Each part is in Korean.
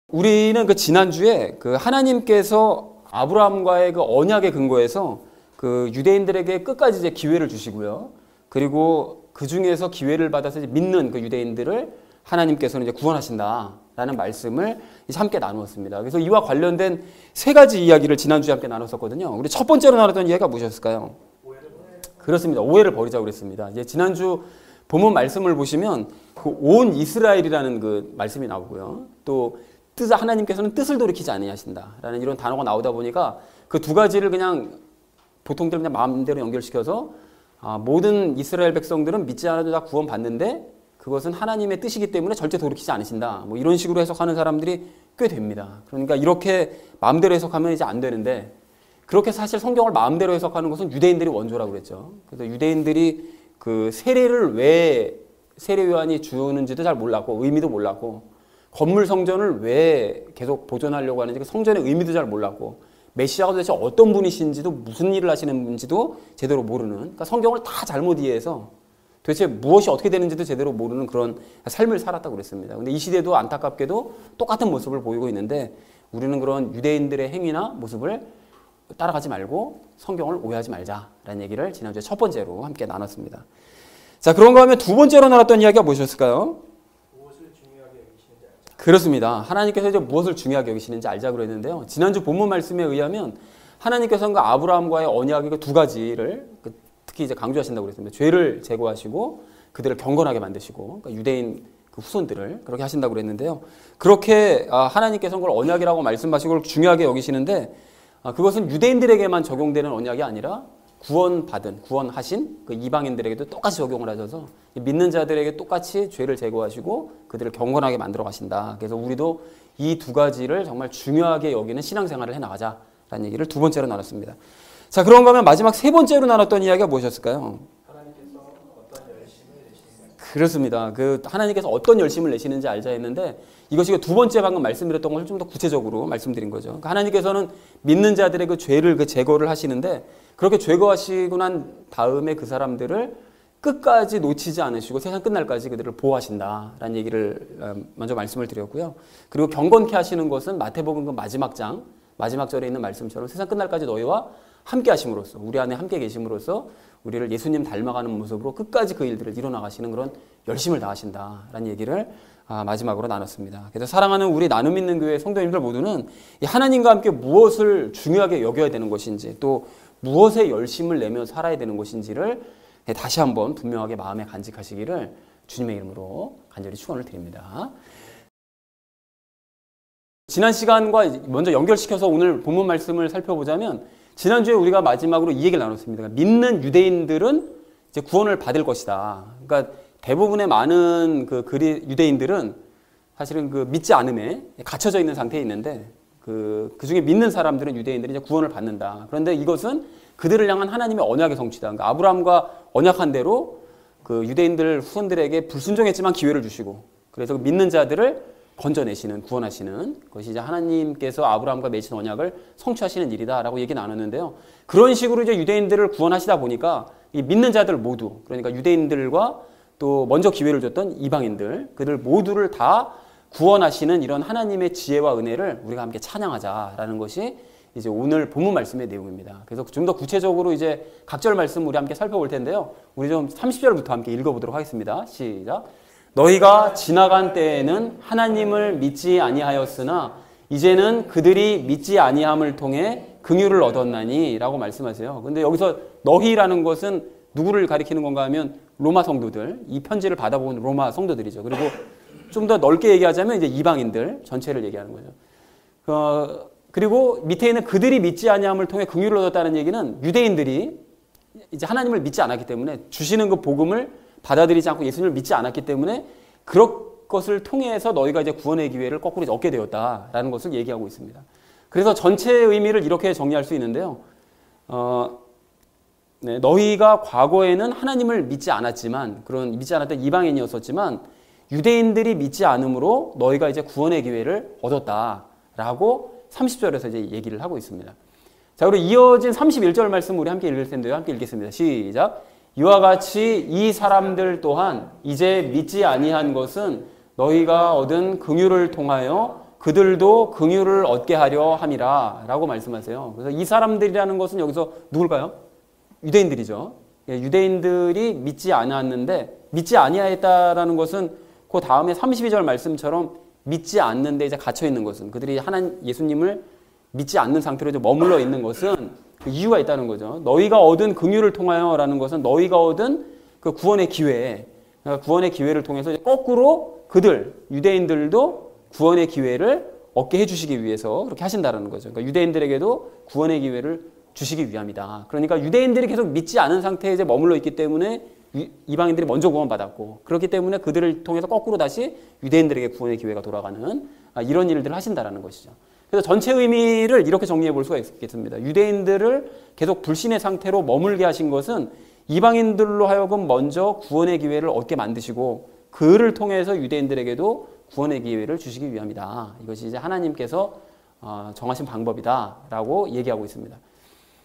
우리는 그 지난주에 그 하나님께서 아브라함과의 그 언약의 근거에서 그 유대인들에게 끝까지 이제 기회를 주시고요. 그리고 그 중에서 기회를 받아서 이제 믿는 그 유대인들을 하나님께서는 이제 구원하신다라는 말씀을 이제 함께 나누었습니다. 그래서 이와 관련된 세 가지 이야기를 지난주에 함께 나눴었거든요. 우리 첫 번째로 나눴던 이야기가 무엇이었을까요? 그렇습니다. 오해를 버리자고 그랬습니다. 이제 지난주 본문 말씀을 보시면 그 온 이스라엘이라는 그 말씀이 나오고요. 또 하나님께서는 뜻을 돌이키지 아니하신다라는 이런 단어가 나오다 보니까 그 두 가지를 그냥 보통들 그냥 마음대로 연결시켜서 모든 이스라엘 백성들은 믿지 않아도 다 구원받는데 그것은 하나님의 뜻이기 때문에 절대 돌이키지 않으신다. 뭐 이런 식으로 해석하는 사람들이 꽤 됩니다. 그러니까 이렇게 마음대로 해석하면 이제 안 되는데 그렇게 사실 성경을 마음대로 해석하는 것은 유대인들이 원조라고 그랬죠. 그래서 유대인들이 그 세례를 왜 세례 요한이 주는지도 잘 몰랐고 의미도 몰랐고 건물 성전을 왜 계속 보존하려고 하는지 그 성전의 의미도 잘 몰랐고 메시아가 도대체 어떤 분이신지도 무슨 일을 하시는 분인지도 제대로 모르는 그러니까 성경을 다 잘못 이해해서 도대체 무엇이 어떻게 되는지도 제대로 모르는 그런 삶을 살았다고 그랬습니다. 근데 이 시대도 안타깝게도 똑같은 모습을 보이고 있는데 우리는 그런 유대인들의 행위나 모습을 따라가지 말고 성경을 오해하지 말자라는 얘기를 지난주에 첫 번째로 함께 나눴습니다. 자, 그런가 하면 두 번째로 나눴던 이야기가 무엇이었을까요? 무엇을 중요하게 여기시는지 알자. 그렇습니다. 하나님께서 이제 무엇을 중요하게 여기시는지 알자 그랬는데요. 지난주 본문 말씀에 의하면 하나님께서는 그 아브라함과의 언약의 그 두 가지를 특히 이제 강조하신다고 그랬습니다. 죄를 제거하시고 그들을 경건하게 만드시고 그러니까 유대인 그 후손들을 그렇게 하신다고 그랬는데요. 그렇게 하나님께서는 그걸 언약이라고 말씀하시고 그걸 중요하게 여기시는데 그것은 유대인들에게만 적용되는 언약이 아니라 구원하신 그 이방인들에게도 똑같이 적용을 하셔서 믿는 자들에게 똑같이 죄를 제거하시고 그들을 경건하게 만들어 가신다. 그래서 우리도 이 두 가지를 정말 중요하게 여기는 신앙생활을 해나가자라는 얘기를 두 번째로 나눴습니다. 자, 그런가 하면 마지막 세 번째로 나눴던 이야기가 무엇이었을까요? 하나님께서 어떤 열심을 내시는지. 그렇습니다. 그 하나님께서 어떤 열심을 내시는지 알자 했는데 이것이 두 번째 방금 말씀드렸던 것을 좀 더 구체적으로 말씀드린 거죠. 그러니까 하나님께서는 믿는 자들의 그 죄를 그 제거를 하시는데 그렇게 제거하시고 난 다음에 그 사람들을 끝까지 놓치지 않으시고 세상 끝날까지 그들을 보호하신다라는 얘기를 먼저 말씀을 드렸고요. 그리고 경건케 하시는 것은 마태복음 그 마지막 절에 있는 말씀처럼 세상 끝날까지 너희와 함께 하심으로써 우리 안에 함께 계심으로써 우리를 예수님 닮아가는 모습으로 끝까지 그 일들을 이뤄나가시는 그런 열심을 다하신다라는 얘기를 마지막으로 나눴습니다. 그래서 사랑하는 우리 나눔 있는 교회 성도님들 모두는 하나님과 함께 무엇을 중요하게 여겨야 되는 것인지 또 무엇에 열심을 내며 살아야 되는 것인지를 다시 한번 분명하게 마음에 간직하시기를 주님의 이름으로 간절히 축원을 드립니다. 지난 시간과 먼저 연결시켜서 오늘 본문 말씀을 살펴보자면 지난주에 우리가 마지막으로 이 얘기를 나눴습니다. 믿는 유대인들은 이제 구원을 받을 것이다. 그러니까 대부분의 많은 그 유대인들은 사실은 그 믿지 않음에 갇혀져 있는 상태에 있는데 그 중에 믿는 사람들은 유대인들이 이제 구원을 받는다. 그런데 이것은 그들을 향한 하나님의 언약의 성취다. 그러니까 아브라함과 언약한 대로 그 유대인들 후손들에게 불순종했지만 기회를 주시고 그래서 믿는 자들을 건져내시는 구원하시는 것이 이제 하나님께서 아브라함과 맺은 언약을 성취하시는 일이다라고 얘기 나눴는데요. 그런 식으로 이제 유대인들을 구원하시다 보니까 이 믿는 자들 모두 그러니까 유대인들과 또 먼저 기회를 줬던 이방인들 그들 모두를 다 구원하시는 이런 하나님의 지혜와 은혜를 우리가 함께 찬양하자라는 것이 이제 오늘 본문 말씀의 내용입니다. 그래서 좀 더 구체적으로 이제 각절 말씀 우리 함께 살펴볼 텐데요. 우리 좀 30절부터 함께 읽어보도록 하겠습니다. 시작. 너희가 지나간 때에는 하나님을 믿지 아니하였으나 이제는 그들이 믿지 아니함을 통해 긍휼을 얻었나니 라고 말씀하세요. 근데 여기서 너희라는 것은 누구를 가리키는 건가 하면 로마 성도들, 이 편지를 받아본 로마 성도들이죠. 그리고 좀 더 넓게 얘기하자면 이제 이방인들 전체를 얘기하는 거죠. 그리고 밑에 있는 그들이 믿지 아니함을 통해 긍휼을 얻었다는 얘기는 유대인들이 이제 하나님을 믿지 않았기 때문에 주시는 그 복음을 받아들이지 않고 예수님을 믿지 않았기 때문에 그런 것을 통해서 너희가 이제 구원의 기회를 거꾸로 얻게 되었다라는 것을 얘기하고 있습니다. 그래서 전체의 의미를 이렇게 정리할 수 있는데요. 너희가 과거에는 하나님을 믿지 않았지만 그런 믿지 않았던 이방인이었었지만 유대인들이 믿지 않음으로 너희가 이제 구원의 기회를 얻었다라고 30절에서 이제 얘기를 하고 있습니다. 자, 그리고 이어진 31절 말씀 우리 함께 읽을 텐데요. 함께 읽겠습니다. 시작. 이와 같이 이 사람들 또한 이제 믿지 아니한 것은 너희가 얻은 긍휼을 통하여 그들도 긍휼을 얻게 하려 함이라 라고 말씀하세요. 그래서 이 사람들이라는 것은 여기서 누굴까요? 유대인들이죠. 유대인들이 믿지 않았는데, 믿지 아니하였다라는 것은 그 다음에 32절 말씀처럼 믿지 않는데 이제 갇혀 있는 것은, 그들이 하나님 예수님을 믿지 않는 상태로 이제 머물러 있는 것은 그 이유가 있다는 거죠. 너희가 얻은 긍휼을 통하여라는 것은 너희가 얻은 그 구원의 기회, 그러니까 구원의 기회를 통해서 이제 거꾸로 그들 유대인들도 구원의 기회를 얻게 해주시기 위해서 그렇게 하신다는 거죠. 그러니까 유대인들에게도 구원의 기회를 주시기 위함이다. 그러니까 유대인들이 계속 믿지 않은 상태에 이제 머물러 있기 때문에 이방인들이 먼저 구원받았고, 그렇기 때문에 그들을 통해서 거꾸로 다시 유대인들에게 구원의 기회가 돌아가는 이런 일들을 하신다라는 것이죠. 그래서 전체 의미를 이렇게 정리해 볼 수가 있겠습니다. 유대인들을 계속 불신의 상태로 머물게 하신 것은 이방인들로 하여금 먼저 구원의 기회를 얻게 만드시고, 그를 통해서 유대인들에게도 구원의 기회를 주시기 위함이다. 이것이 이제 하나님께서 정하신 방법이다라고 얘기하고 있습니다.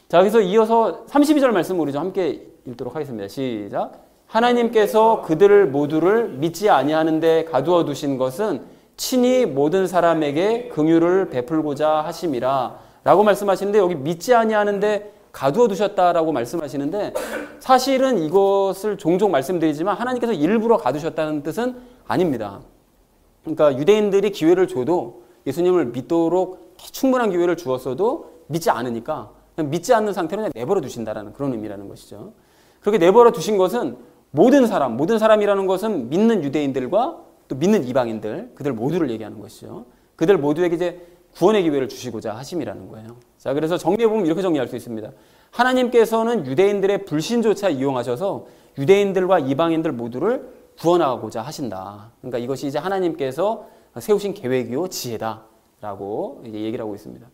자, 그래서 이어서 32절 말씀 우리 좀 함께 읽도록 하겠습니다. 시작. 하나님께서 그들을 모두를 믿지 아니하는데 가두어 두신 것은 친히 모든 사람에게 긍휼을 베풀고자 하심이라 라고 말씀하시는데, 여기 믿지 아니하는데 가두어 두셨다라고 말씀하시는데, 사실은 이것을 종종 말씀드리지만 하나님께서 일부러 가두셨다는 뜻은 아닙니다. 그러니까 유대인들이 기회를 줘도, 예수님을 믿도록 충분한 기회를 주었어도 믿지 않으니까 그냥 믿지 않는 상태로 그냥 내버려 두신다라는 그런 의미라는 것이죠. 그렇게 내버려 두신 것은 모든 사람이라는 것은 믿는 유대인들과 또 믿는 이방인들, 그들 모두를 얘기하는 것이죠. 그들 모두에게 이제 구원의 기회를 주시고자 하심이라는 거예요. 자, 그래서 정리해보면 이렇게 정리할 수 있습니다. 하나님께서는 유대인들의 불신조차 이용하셔서 유대인들과 이방인들 모두를 구원하고자 하신다. 그러니까 이것이 이제 하나님께서 세우신 계획이요 지혜다라고 이제 얘기를 하고 있습니다.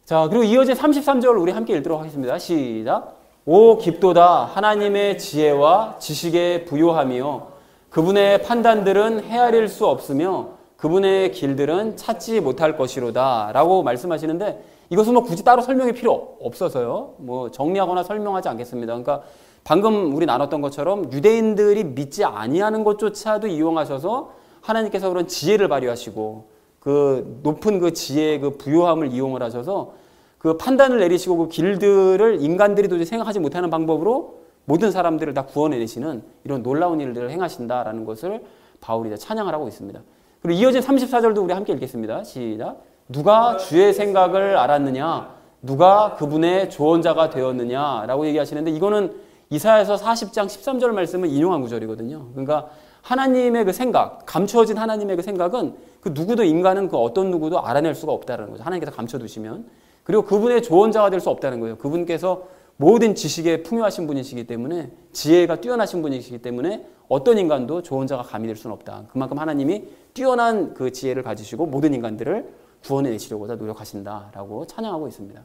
자, 그리고 이어진 33절 우리 함께 읽도록 하겠습니다. 시작. 오 깊도다 하나님의 지혜와 지식의 부요함이요 그분의 판단들은 헤아릴 수 없으며 그분의 길들은 찾지 못할 것이로다 라고 말씀하시는데, 이것은 뭐 굳이 따로 설명이 필요 없어서요, 뭐 정리하거나 설명하지 않겠습니다. 그러니까 방금 우리 나눴던 것처럼 유대인들이 믿지 아니하는 것조차도 이용하셔서 하나님께서 그런 지혜를 발휘하시고, 그 높은 그 지혜의 그 부요함을 이용을 하셔서 그 판단을 내리시고, 그 길들을 인간들이 도저히 생각하지 못하는 방법으로 모든 사람들을 다 구원해내시는 이런 놀라운 일들을 행하신다라는 것을 바울이 이제 찬양을 하고 있습니다. 그리고 이어진 34절도 우리 함께 읽겠습니다. 시작. 누가 주의 생각을 알았느냐? 누가 그분의 조언자가 되었느냐? 라고 얘기하시는데, 이거는 이사야서 40장 13절 말씀을 인용한 구절이거든요. 그러니까 하나님의 그 생각, 감추어진 하나님의 그 생각은 그 누구도, 인간은 그 어떤 누구도 알아낼 수가 없다는 거죠. 하나님께서 감춰두시면. 그리고 그분의 조언자가 될 수 없다는 거예요. 그분께서 모든 지식에 풍요하신 분이시기 때문에, 지혜가 뛰어나신 분이시기 때문에 어떤 인간도 조언자가 감이 될 수는 없다. 그만큼 하나님이 뛰어난 그 지혜를 가지시고 모든 인간들을 구원해내시려고 노력하신다라고 찬양하고 있습니다.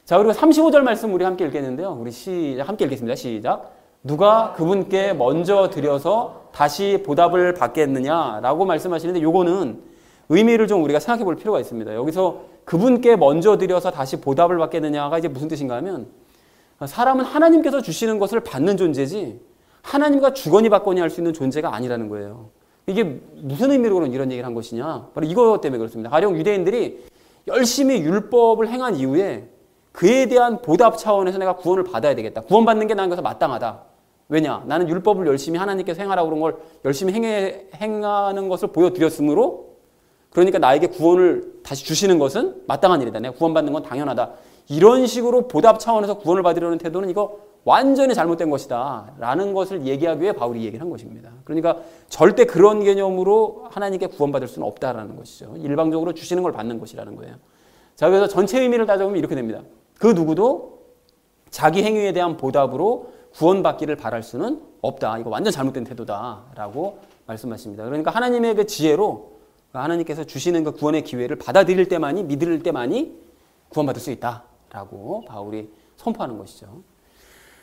자, 그리고 35절 말씀 우리 함께 읽겠는데요. 우리 함께 읽겠습니다. 시작. 누가 그분께 먼저 드려서 다시 보답을 받겠느냐라고 말씀하시는데, 요거는 의미를 좀 우리가 생각해 볼 필요가 있습니다. 여기서 그분께 먼저 드려서 다시 보답을 받겠느냐가 이제 무슨 뜻인가 하면, 사람은 하나님께서 주시는 것을 받는 존재지 하나님과 주거니 받거니 할 수 있는 존재가 아니라는 거예요. 이게 무슨 의미로 이런 얘기를 한 것이냐? 바로 이것 때문에 그렇습니다. 가령 유대인들이 열심히 율법을 행한 이후에 그에 대한 보답 차원에서 내가 구원을 받아야 되겠다. 구원받는 게 나는 것에 마땅하다. 왜냐? 나는 율법을 열심히 하나님께서 행하라고 그런 걸 열심히 행하는 것을 보여드렸으므로, 그러니까 나에게 구원을 다시 주시는 것은 마땅한 일이다. 내가 구원받는 건 당연하다. 이런 식으로 보답 차원에서 구원을 받으려는 태도는 이거 완전히 잘못된 것이다 라는 것을 얘기하기 위해 바울이 얘기를 한 것입니다. 그러니까 절대 그런 개념으로 하나님께 구원받을 수는 없다라는 것이죠. 일방적으로 주시는 걸 받는 것이라는 거예요. 자, 그래서 전체 의미를 따져보면 이렇게 됩니다. 그 누구도 자기 행위에 대한 보답으로 구원받기를 바랄 수는 없다. 이거 완전 잘못된 태도다라고 말씀하십니다. 그러니까 하나님의 그 지혜로 하나님께서 주시는 그 구원의 기회를 받아들일 때만이, 믿을 때만이 구원받을 수 있다라고 바울이 선포하는 것이죠.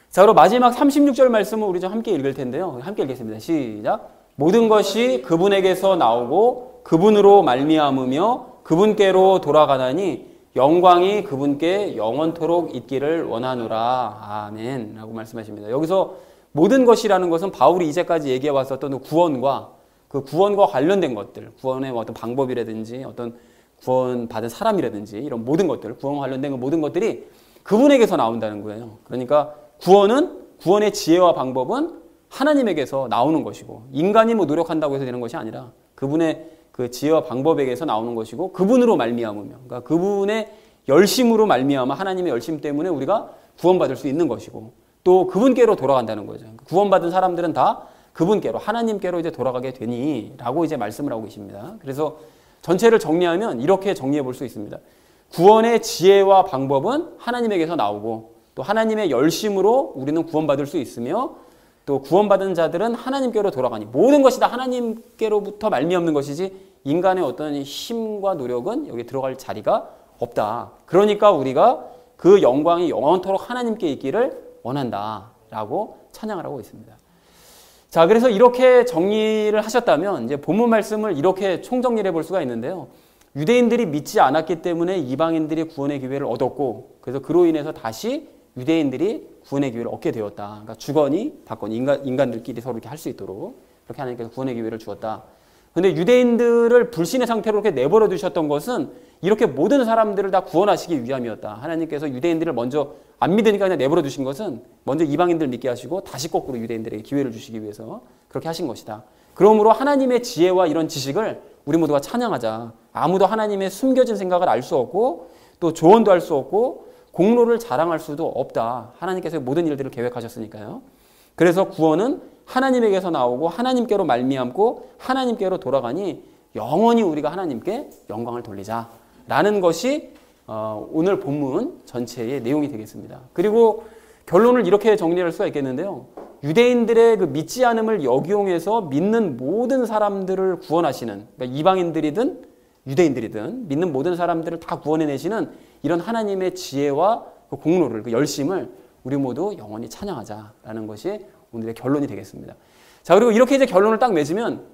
자, 그리고 마지막 36절 말씀을 우리 좀 함께 읽을 텐데요. 함께 읽겠습니다. 시작. 모든 것이 그분에게서 나오고 그분으로 말미암으며 그분께로 돌아가나니 영광이 그분께 영원토록 있기를 원하노라. 아멘. 라고 말씀하십니다. 여기서 모든 것이라는 것은 바울이 이제까지 얘기해 왔었던 구원과 그 구원과 관련된 것들, 구원의 어떤 방법이라든지 어떤 구원받은 사람이라든지 이런 모든 것들, 구원과 관련된 그 모든 것들이 그분에게서 나온다는 거예요. 그러니까 구원의 지혜와 방법은 하나님에게서 나오는 것이고, 인간이 뭐 노력한다고 해서 되는 것이 아니라 그분의 그 지혜와 방법에게서 나오는 것이고, 그분으로 말미암으며, 그러니까 그분의 열심으로 말미암아, 하나님의 열심 때문에 우리가 구원받을 수 있는 것이고, 또 그분께로 돌아간다는 거죠. 구원받은 사람들은 다 그분께로, 하나님께로 이제 돌아가게 되니라고 이제 말씀을 하고 계십니다. 그래서 전체를 정리하면 이렇게 정리해 볼 수 있습니다. 구원의 지혜와 방법은 하나님에게서 나오고, 또 하나님의 열심으로 우리는 구원받을 수 있으며, 또 구원받은 자들은 하나님께로 돌아가니, 모든 것이 다 하나님께로부터 말미암는 것이지 인간의 어떤 힘과 노력은 여기 들어갈 자리가 없다. 그러니까 우리가 그 영광이 영원토록 하나님께 있기를 원한다라고 찬양을 하고 있습니다. 자, 그래서 이렇게 정리를 하셨다면 이제 본문 말씀을 이렇게 총정리를 해볼 수가 있는데요. 유대인들이 믿지 않았기 때문에 이방인들이 구원의 기회를 얻었고, 그래서 그로 인해서 다시 유대인들이 구원의 기회를 얻게 되었다. 그러니까 주거니 받거니 인간들끼리 서로 이렇게 할 수 있도록 그렇게 하나님께서 구원의 기회를 주었다. 그런데 유대인들을 불신의 상태로 이렇게 내버려 두셨던 것은 이렇게 모든 사람들을 다 구원하시기 위함이었다. 하나님께서 유대인들을 먼저 안 믿으니까 그냥 내버려 두신 것은 먼저 이방인들 믿게 하시고 다시 거꾸로 유대인들에게 기회를 주시기 위해서 그렇게 하신 것이다. 그러므로 하나님의 지혜와 이런 지식을 우리 모두가 찬양하자. 아무도 하나님의 숨겨진 생각을 알 수 없고, 또 조언도 할 수 없고, 공로를 자랑할 수도 없다. 하나님께서 모든 일들을 계획하셨으니까요. 그래서 구원은 하나님에게서 나오고 하나님께로 말미암고 하나님께로 돌아가니 영원히 우리가 하나님께 영광을 돌리자라는 것이 오늘 본문 전체의 내용이 되겠습니다. 그리고 결론을 이렇게 정리할 수가 있겠는데요. 유대인들의 그 믿지 않음을 역이용해서 믿는 모든 사람들을 구원하시는, 그러니까 이방인들이든 유대인들이든 믿는 모든 사람들을 다 구원해내시는 이런 하나님의 지혜와 그 공로를, 그 열심을 우리 모두 영원히 찬양하자라는 것이 오늘의 결론이 되겠습니다. 자, 그리고 이렇게 이제 결론을 딱 맺으면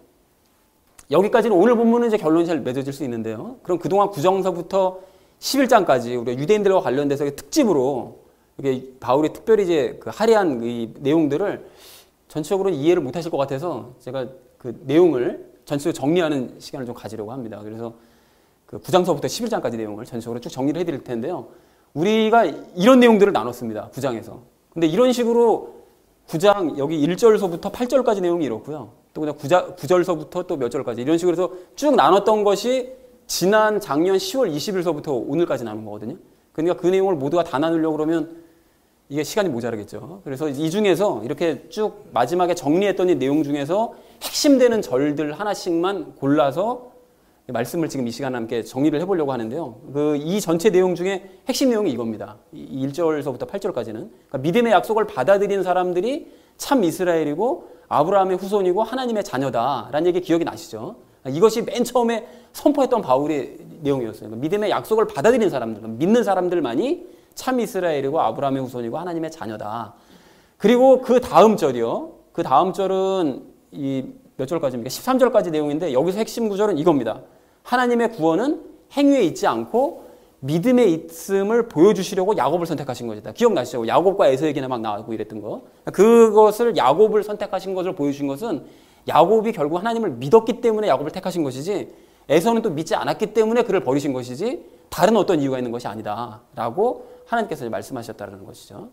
여기까지는 오늘 본문은 이제 결론이 잘 맺어질 수 있는데요. 그럼 그동안 구정서부터 11장까지 우리가 유대인들과 관련돼서 특집으로 이게 바울이 특별히 이제 그 할애한 이 내용들을 전체적으로 이해를 못 하실 것 같아서 제가 그 내용을 전체적으로 정리하는 시간을 좀 가지려고 합니다. 그래서 그 9장서부터 11장까지 내용을 전체적으로 쭉 정리를 해드릴 텐데요. 우리가 이런 내용들을 나눴습니다. 9장에서. 근데 이런 식으로 9장 여기 1절서부터 8절까지 내용이 이렇고요. 또 그냥 9절서부터 또 몇 절까지 이런 식으로 해서 쭉 나눴던 것이 지난 작년 10월 20일서부터 오늘까지 나눈 거거든요. 그러니까 그 내용을 모두가 다 나누려고 그러면 이게 시간이 모자라겠죠. 그래서 이 중에서 이렇게 쭉 마지막에 정리했던 이 내용 중에서 핵심되는 절들 하나씩만 골라서 말씀을 지금 이 시간 함께 정리를 해보려고 하는데요. 이 전체 내용 중에 핵심 내용이 이겁니다. 1절서부터 8절까지는. 그러니까 믿음의 약속을 받아들인 사람들이 참 이스라엘이고 아브라함의 후손이고 하나님의 자녀다라는 얘기 기억이 나시죠? 이것이 맨 처음에 선포했던 바울의 내용이었어요. 믿음의 약속을 받아들인 사람들, 믿는 사람들만이 참 이스라엘이고 아브라함의 후손이고 하나님의 자녀다. 그리고 그 다음 절이요. 그 다음 절은 몇 절까지입니까? 13절까지 내용인데 여기서 핵심 구절은 이겁니다. 하나님의 구원은 행위에 있지 않고 믿음에 있음을 보여주시려고 야곱을 선택하신 것이다. 기억나시죠? 야곱과 에서 얘기나 막 나오고 이랬던 거. 그것을 야곱을 선택하신 것을 보여주신 것은 야곱이 결국 하나님을 믿었기 때문에 야곱을 택하신 것이지, 에서는 또 믿지 않았기 때문에 그를 버리신 것이지 다른 어떤 이유가 있는 것이 아니다 라고 하나님께서 말씀하셨다는 것이죠.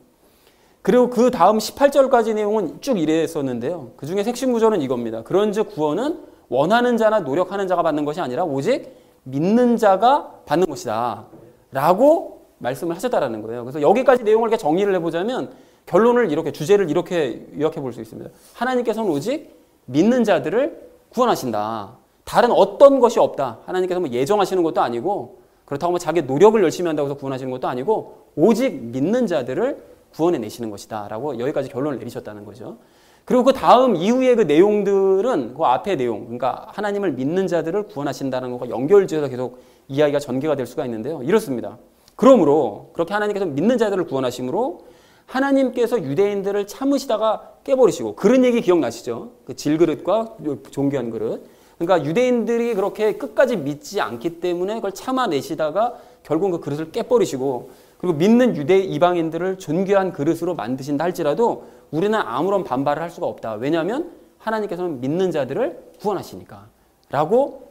그리고 그 다음 18절까지 내용은 쭉 이랬었는데요. 그 중에 핵심 구절은 이겁니다. 그런즉 구원은 원하는 자나 노력하는 자가 받는 것이 아니라 오직 믿는 자가 받는 것이다 라고 말씀을 하셨다라는 거예요. 그래서 여기까지 내용을 이렇게 정리를 해보자면 결론을 이렇게, 주제를 이렇게 요약해 볼 수 있습니다. 하나님께서는 오직 믿는 자들을 구원하신다. 다른 어떤 것이 없다. 하나님께서 뭐 예정하시는 것도 아니고, 그렇다고 뭐 자기 노력을 열심히 한다고 해서 구원하시는 것도 아니고, 오직 믿는 자들을 구원해 내시는 것이다 라고 여기까지 결론을 내리셨다는 거죠. 그리고 그 다음 이후의 그 내용들은 그 앞의 내용, 그러니까 하나님을 믿는 자들을 구원하신다는 것과 연결지어서 계속 이야기가 전개가 될 수가 있는데요. 이렇습니다. 그러므로 그렇게 하나님께서 믿는 자들을 구원하심으로 하나님께서 유대인들을 참으시다가 깨버리시고, 그런 얘기 기억나시죠? 그 질그릇과 존귀한 그릇. 그러니까 유대인들이 그렇게 끝까지 믿지 않기 때문에 그걸 참아내시다가 결국 그 그릇을 깨버리시고, 그리고 믿는 유대 이방인들을 존귀한 그릇으로 만드신다 할지라도 우리는 아무런 반발을 할 수가 없다. 왜냐하면 하나님께서는 믿는 자들을 구원하시니까 라고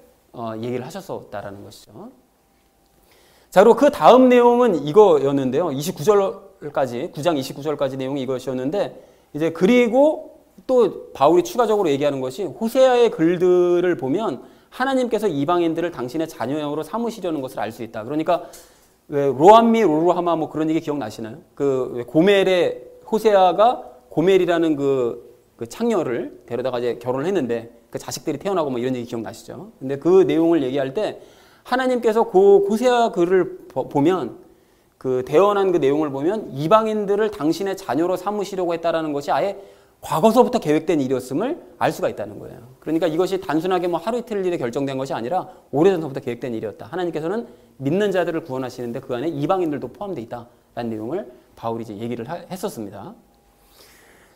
얘기를 하셨었다라는 것이죠. 자, 그리고 그 다음 내용은 이거였는데요. 29절까지, 9장 29절까지 내용이 이것이었는데, 이제 그리고 또 바울이 추가적으로 얘기하는 것이 호세아의 글들을 보면 하나님께서 이방인들을 당신의 자녀형으로 삼으시려는 것을 알 수 있다. 그러니까 왜 로암미 로루하마 뭐 그런 얘기 기억나시나요? 그 고멜의 호세아가 고멜이라는 그 창녀를 데려다가 이제 결혼을 했는데 그 자식들이 태어나고 뭐 이런 얘기 기억나시죠? 근데 그 내용을 얘기할 때 하나님께서 그 호세아 글을 보면 그 대언한 그 내용을 보면 이방인들을 당신의 자녀로 삼으시려고 했다라는 것이 아예 과거서부터 계획된 일이었음을 알 수가 있다는 거예요. 그러니까 이것이 단순하게 뭐 하루 이틀 일에 결정된 것이 아니라 오래전부터 계획된 일이었다. 하나님께서는 믿는 자들을 구원하시는데 그 안에 이방인들도 포함되어 있다라는 내용을 바울이 이제 얘기를 했었습니다.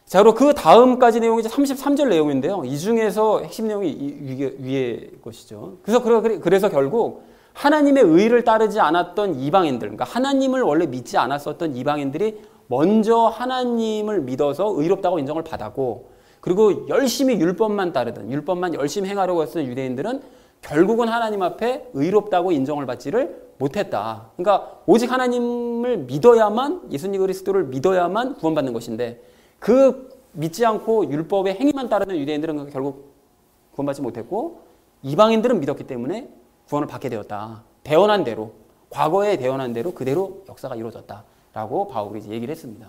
자, 그리고 그 다음까지 내용이 이제 33절 내용인데요. 이 중에서 핵심 내용이 위의 것이죠. 그래서 결국 하나님의 의를 따르지 않았던 이방인들, 그러니까 하나님을 원래 믿지 않았었던 이방인들이 먼저 하나님을 믿어서 의롭다고 인정을 받았고, 그리고 열심히 율법만 따르던, 율법만 열심히 행하려고 했던 유대인들은 결국은 하나님 앞에 의롭다고 인정을 받지를 못했다. 그러니까 오직 하나님을 믿어야만, 예수님 그리스도를 믿어야만 구원받는 것인데, 그 믿지 않고 율법의 행위만 따르는 유대인들은 결국 구원받지 못했고, 이방인들은 믿었기 때문에 구원을 받게 되었다. 대언한 대로, 과거에 대언한 대로 그대로 역사가 이루어졌다라고 바울이 이제 얘기를 했습니다.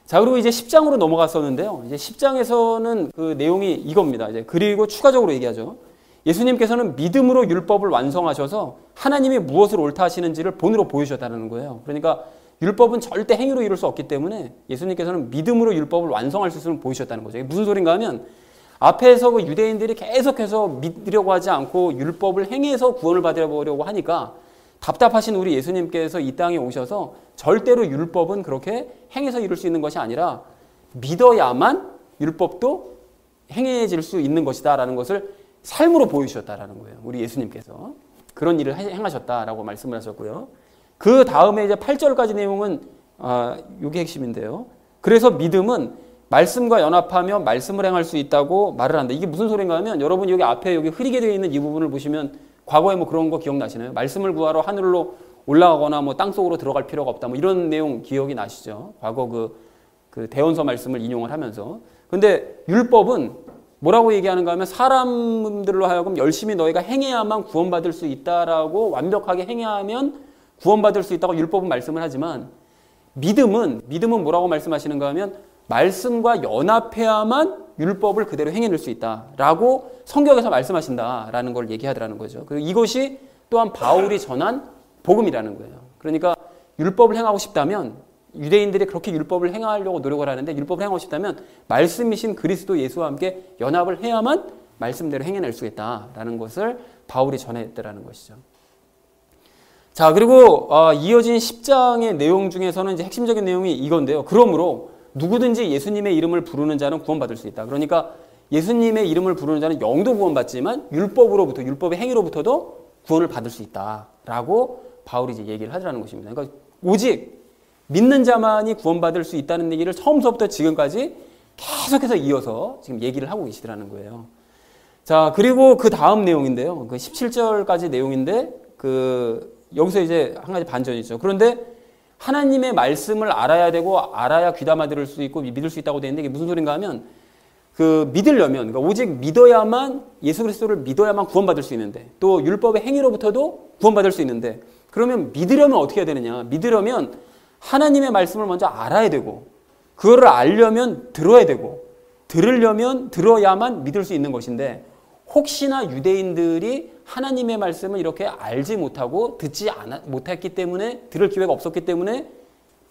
자, 그리고 이제 10장으로 넘어갔었는데요. 이제 10장에서는 그 내용이 이겁니다. 이제 그리고 추가적으로 얘기하죠. 예수님께서는 믿음으로 율법을 완성하셔서 하나님이 무엇을 옳다 하시는지를 본으로 보여주셨다는 거예요. 그러니까 율법은 절대 행위로 이룰 수 없기 때문에 예수님께서는 믿음으로 율법을 완성할 수 있음을 보이셨다는 거죠. 이게 무슨 소린가 하면 앞에서 그 유대인들이 계속해서 믿으려고 하지 않고 율법을 행해서 구원을 받으려고 하니까 답답하신 우리 예수님께서 이 땅에 오셔서 절대로 율법은 그렇게 행해서 이룰 수 있는 것이 아니라 믿어야만 율법도 행해질 수 있는 것이다라는 것을 삶으로 보여주셨다라는 거예요. 우리 예수님께서 그런 일을 행하셨다라고 말씀을 하셨고요. 그 다음에 이제 8절까지 내용은 이게 핵심인데요. 그래서 믿음은 말씀과 연합하며 말씀을 행할 수 있다고 말을 한다. 이게 무슨 소린가 하면 여러분 여기 앞에 여기 흐리게 되어 있는 이 부분을 보시면 과거에 뭐 그런 거 기억나시나요? 말씀을 구하러 하늘로 올라가거나 뭐 땅속으로 들어갈 필요가 없다. 뭐 이런 내용 기억이 나시죠? 과거 그 대언서 말씀을 인용을 하면서. 근데 율법은 뭐라고 얘기하는가 하면 사람들로 하여금 열심히 너희가 행해야만 구원받을 수 있다라고 완벽하게 행해야면 구원받을 수 있다고 율법은 말씀을 하지만 믿음은 뭐라고 말씀하시는가 하면 말씀과 연합해야만 율법을 그대로 행해낼 수 있다라고 성경에서 말씀하신다라는 걸 얘기하더라는 거죠. 그리고 이것이 또한 바울이 전한 복음이라는 거예요. 그러니까 율법을 행하고 싶다면 유대인들이 그렇게 율법을 행하려고 노력을 하는데 율법을 행하고 싶다면 말씀이신 그리스도 예수와 함께 연합을 해야만 말씀대로 행해낼 수 있다라는 것을 바울이 전했다라는 것이죠. 자, 그리고 이어진 10장의 내용 중에서는 이제 핵심적인 내용이 이건데요. 그러므로 누구든지 예수님의 이름을 부르는 자는 구원받을 수 있다. 그러니까 예수님의 이름을 부르는 자는 영도 구원받지만 율법으로부터, 율법의 행위로부터도 구원을 받을 수 있다라고 바울이 이제 얘기를 하더라는 것입니다. 그러니까 오직 믿는 자만이 구원받을 수 있다는 얘기를 처음부터 지금까지 계속해서 이어서 지금 얘기를 하고 계시더라는 거예요. 자, 그리고 그 다음 내용인데요. 그 17절까지 내용인데 여기서 이제 한 가지 반전이죠. 그런데 하나님의 말씀을 알아야 되고 알아야 귀담아 들을 수 있고 믿을 수 있다고 되는데 이게 무슨 소린가 하면 믿으려면 그러니까 오직 믿어야만 예수 그리스도를 믿어야만 구원받을 수 있는데 또 율법의 행위로부터도 구원받을 수 있는데 그러면 믿으려면 어떻게 해야 되느냐? 믿으려면 하나님의 말씀을 먼저 알아야 되고 그거를 알려면 들어야 되고 들으려면 들어야만 믿을 수 있는 것인데 혹시나 유대인들이 하나님의 말씀을 이렇게 알지 못하고 듣지 못했기 때문에 들을 기회가 없었기 때문에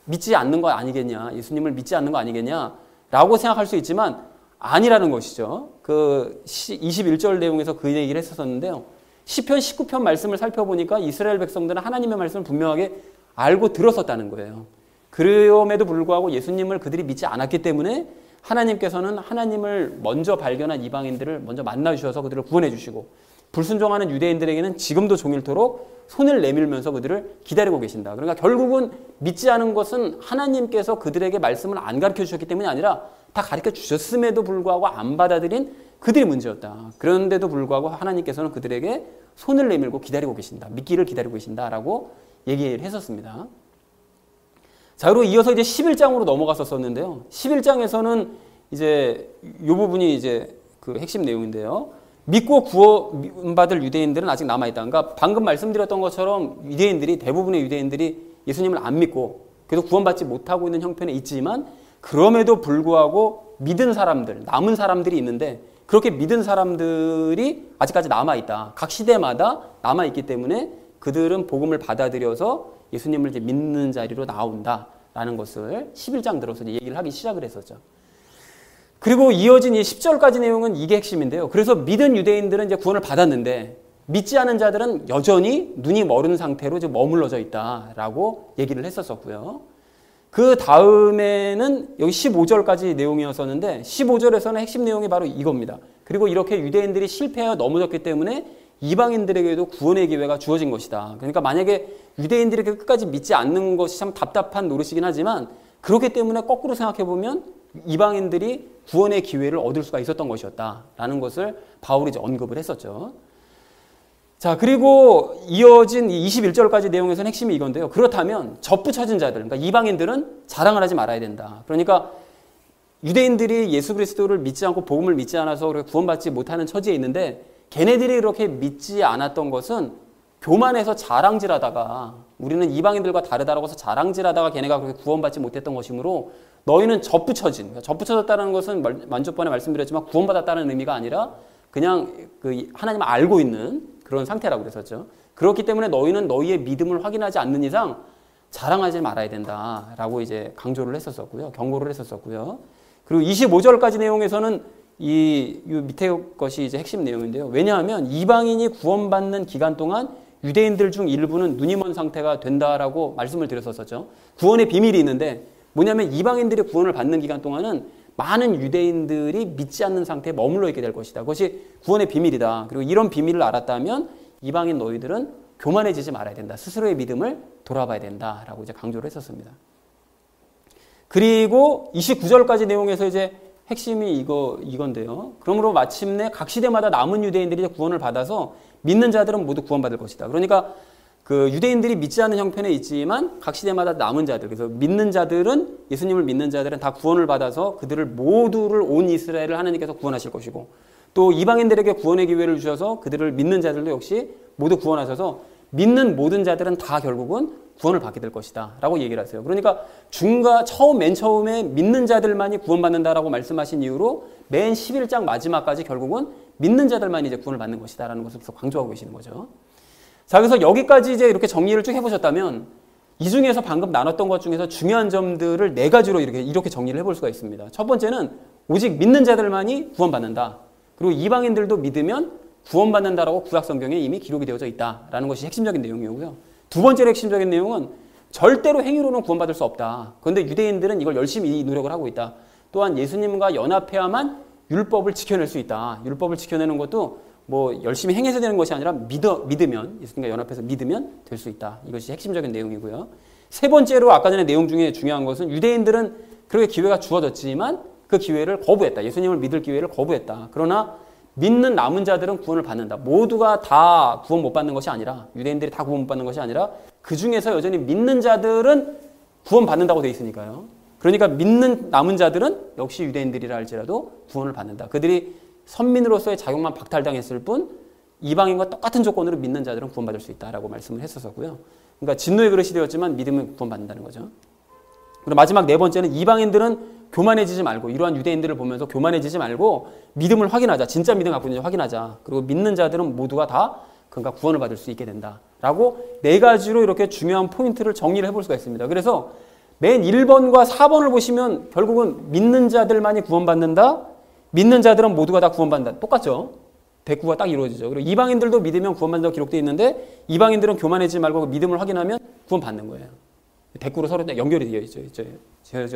믿지 않는 거 아니겠냐, 예수님을 믿지 않는 거 아니겠냐라고 생각할 수 있지만 아니라는 것이죠. 21절 내용에서 그 얘기를 했었는데요. 시편 19편 말씀을 살펴보니까 이스라엘 백성들은 하나님의 말씀을 분명하게 알고 들었었다는 거예요. 그럼에도 불구하고 예수님을 그들이 믿지 않았기 때문에 하나님께서는 하나님을 먼저 발견한 이방인들을 먼저 만나주셔서 그들을 구원해 주시고 불순종하는 유대인들에게는 지금도 종일토록 손을 내밀면서 그들을 기다리고 계신다. 그러니까 결국은 믿지 않은 것은 하나님께서 그들에게 말씀을 안 가르쳐 주셨기 때문이 아니라 다 가르쳐 주셨음에도 불구하고 안 받아들인 그들이 문제였다. 그런데도 불구하고 하나님께서는 그들에게 손을 내밀고 기다리고 계신다. 믿기를 기다리고 계신다라고 얘기를 했었습니다. 자, 그리고 이어서 이제 11장으로 넘어갔었는데요. 11장에서는 이제 이 부분이 이제 그 핵심 내용인데요. 믿고 구원받을 유대인들은 아직 남아있다. 그러니까 방금 말씀드렸던 것처럼 유대인들이, 대부분의 유대인들이 예수님을 안 믿고 그래서 구원받지 못하고 있는 형편에 있지만 그럼에도 불구하고 믿은 사람들, 남은 사람들이 있는데 그렇게 믿은 사람들이 아직까지 남아있다. 각 시대마다 남아있기 때문에 그들은 복음을 받아들여서 예수님을 이제 믿는 자리로 나온다라는 것을 11장 들어서 이제 얘기를 하기 시작을 했었죠. 그리고 이어진 이 10절까지 내용은 이게 핵심인데요. 그래서 믿은 유대인들은 이제 구원을 받았는데 믿지 않은 자들은 여전히 눈이 멀은 상태로 이제 머물러져 있다라고 얘기를 했었었고요. 그 다음에는 여기 15절까지 내용이었었는데 15절에서는 핵심 내용이 바로 이겁니다. 그리고 이렇게 유대인들이 실패하여 넘어졌기 때문에 이방인들에게도 구원의 기회가 주어진 것이다. 그러니까 만약에 유대인들이 끝까지 믿지 않는 것이 참 답답한 노릇이긴 하지만 그렇기 때문에 거꾸로 생각해보면 이방인들이 구원의 기회를 얻을 수가 있었던 것이었다라는 것을 바울이 이제 언급을 했었죠. 자, 그리고 이어진 21절까지 내용에서는 핵심이 이건데요. 그렇다면 접붙여진 자들, 그러니까 이방인들은 자랑을 하지 말아야 된다. 그러니까 유대인들이 예수 그리스도를 믿지 않고 복음을 믿지 않아서 구원받지 못하는 처지에 있는데 걔네들이 이렇게 믿지 않았던 것은 교만해서 자랑질하다가 우리는 이방인들과 다르다라고 해서 자랑질하다가 걔네가 그렇게 구원받지 못했던 것이므로 너희는 접붙여진, 그러니까 접붙여졌다는 것은 만조번에 말씀드렸지만 구원받았다는 의미가 아니라 그냥 그 하나님을 알고 있는 그런 상태라고 그랬었죠. 그렇기 때문에 너희는 너희의 믿음을 확인하지 않는 이상 자랑하지 말아야 된다라고 이제 강조를 했었었고요. 경고를 했었었고요. 그리고 25절까지 내용에서는 이 밑에 것이 이제 핵심 내용인데요. 왜냐하면 이방인이 구원받는 기간 동안 유대인들 중 일부는 눈이 먼 상태가 된다라고 말씀을 드렸었죠. 구원의 비밀이 있는데 뭐냐면 이방인들이 구원을 받는 기간 동안은 많은 유대인들이 믿지 않는 상태에 머물러 있게 될 것이다. 그것이 구원의 비밀이다. 그리고 이런 비밀을 알았다면 이방인 너희들은 교만해지지 말아야 된다. 스스로의 믿음을 돌아봐야 된다라고 이제 강조를 했었습니다. 그리고 29절까지 내용에서 이제 핵심이 이건데요. 그러므로 마침내 각 시대마다 남은 유대인들이 구원을 받아서 믿는 자들은 모두 구원받을 것이다. 그러니까 그 유대인들이 믿지 않는 형편에 있지만 각 시대마다 남은 자들, 그래서 믿는 자들은, 예수님을 믿는 자들은 다 구원을 받아서 그들을 모두를 온 이스라엘을 하나님께서 구원하실 것이고 또 이방인들에게 구원의 기회를 주셔서 그들을 믿는 자들도 역시 모두 구원하셔서 믿는 모든 자들은 다 결국은 구원을 받게 될 것이다 라고 얘기를 하세요. 그러니까 맨 처음에 믿는 자들만이 구원받는다라고 말씀하신 이후로 맨 11장 마지막까지 결국은 믿는 자들만이 이제 구원을 받는 것이다 라는 것을 계속 강조하고 계시는 거죠. 자, 그래서 여기까지 이제 이렇게 정리를 쭉 해보셨다면 이 중에서 방금 나눴던 것 중에서 중요한 점들을 4가지로 이렇게 정리를 해볼 수가 있습니다. 첫 번째는 오직 믿는 자들만이 구원받는다. 그리고 이방인들도 믿으면 구원받는다라고 구약 성경에 이미 기록이 되어져 있다라는 것이 핵심적인 내용이고요. 두 번째로 핵심적인 내용은 절대로 행위로는 구원받을 수 없다. 그런데 유대인들은 이걸 열심히 노력을 하고 있다. 또한 예수님과 연합해야만 율법을 지켜낼 수 있다. 율법을 지켜내는 것도 뭐 열심히 행해서 되는 것이 아니라 믿으면, 예수님과 연합해서 믿으면 될 수 있다. 이것이 핵심적인 내용이고요. 세 번째로 아까 전에 내용 중에 중요한 것은 유대인들은 그렇게 기회가 주어졌지만 그 기회를 거부했다. 예수님을 믿을 기회를 거부했다. 그러나 믿는 남은 자들은 구원을 받는다. 모두가 다 구원 못 받는 것이 아니라, 유대인들이 다 구원 못 받는 것이 아니라 그 중에서 여전히 믿는 자들은 구원 받는다고 되어 있으니까요. 그러니까 믿는 남은 자들은 역시 유대인들이라 할지라도 구원을 받는다. 그들이 선민으로서의 자격만 박탈당했을 뿐 이방인과 똑같은 조건으로 믿는 자들은 구원받을 수 있다라고 말씀을 했었고요. 그러니까 진노의 그릇이 되었지만 믿으면 구원받는다는 거죠. 그리고 마지막 네 번째는 이방인들은 교만해지지 말고, 이러한 유대인들을 보면서 교만해지지 말고 믿음을 확인하자. 진짜 믿음 갖고 있는지 확인하자. 그리고 믿는 자들은 모두가 다 그러니까 구원을 받을 수 있게 된다라고 4가지로 이렇게 중요한 포인트를 정리를 해볼 수가 있습니다. 그래서 맨 1번과 4번을 보시면 결국은 믿는 자들만이 구원받는다. 믿는 자들은 모두가 다 구원받는다. 똑같죠? 대꾸가 딱 이루어지죠. 그리고 이방인들도 믿으면 구원받는다고 기록되어 있는데 이방인들은 교만해지지 말고 믿음을 확인하면 구원받는 거예요. 대꾸로 서로 연결이 되어져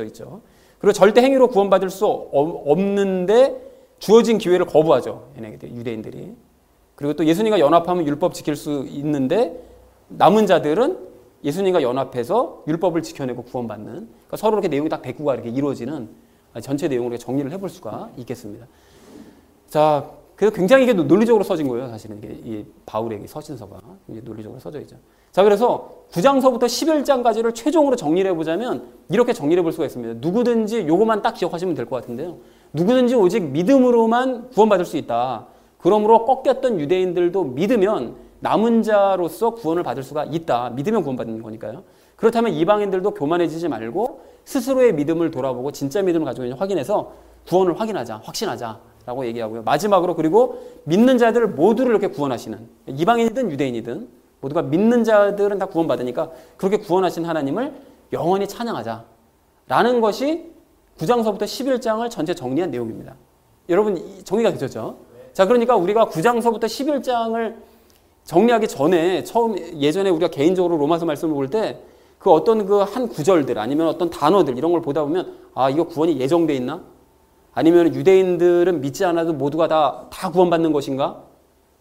있죠. 그리고 절대 행위로 구원받을 수 없는데 주어진 기회를 거부하죠. 유대인들이. 그리고 또 예수님과 연합하면 율법 지킬 수 있는데 남은 자들은 예수님과 연합해서 율법을 지켜내고 구원받는, 그러니까 서로 이렇게 내용이 딱 대꾸가 이렇게 이루어지는 전체 내용으로 정리를 해볼 수가 있겠습니다. 자, 그래서 굉장히 이게 논리적으로 써진 거예요. 사실은 이게 이 바울에게 서신서가 이게 논리적으로 써져 있죠. 자, 그래서 9장서부터 11장까지를 최종으로 정리를 해보자면 이렇게 정리를 해볼 수가 있습니다. 누구든지 요거만 딱 기억하시면 될 것 같은데요. 누구든지 오직 믿음으로만 구원받을 수 있다. 그러므로 꺾였던 유대인들도 믿으면 남은 자로서 구원을 받을 수가 있다. 믿으면 구원받는 거니까요. 그렇다면 이방인들도 교만해지지 말고 스스로의 믿음을 돌아보고 진짜 믿음을 가지고 있는지 확인해서 구원을 확인하자, 확신하자라고 얘기하고요. 마지막으로 그리고 믿는 자들 모두를 이렇게 구원하시는, 이방인이든 유대인이든 모두가 믿는 자들은 다 구원받으니까 그렇게 구원하신 하나님을 영원히 찬양하자라는 것이 9장서부터 11장을 전체 정리한 내용입니다. 여러분 정리가 되셨죠? 자, 그러니까 우리가 9장서부터 11장을 정리하기 전에 예전에 우리가 개인적으로 로마서 말씀을 볼 때 그 어떤 그 한 구절들 아니면 어떤 단어들 이런 걸 보다 보면 아, 이거 구원이 예정돼 있나? 아니면 유대인들은 믿지 않아도 모두가 다 구원받는 것인가?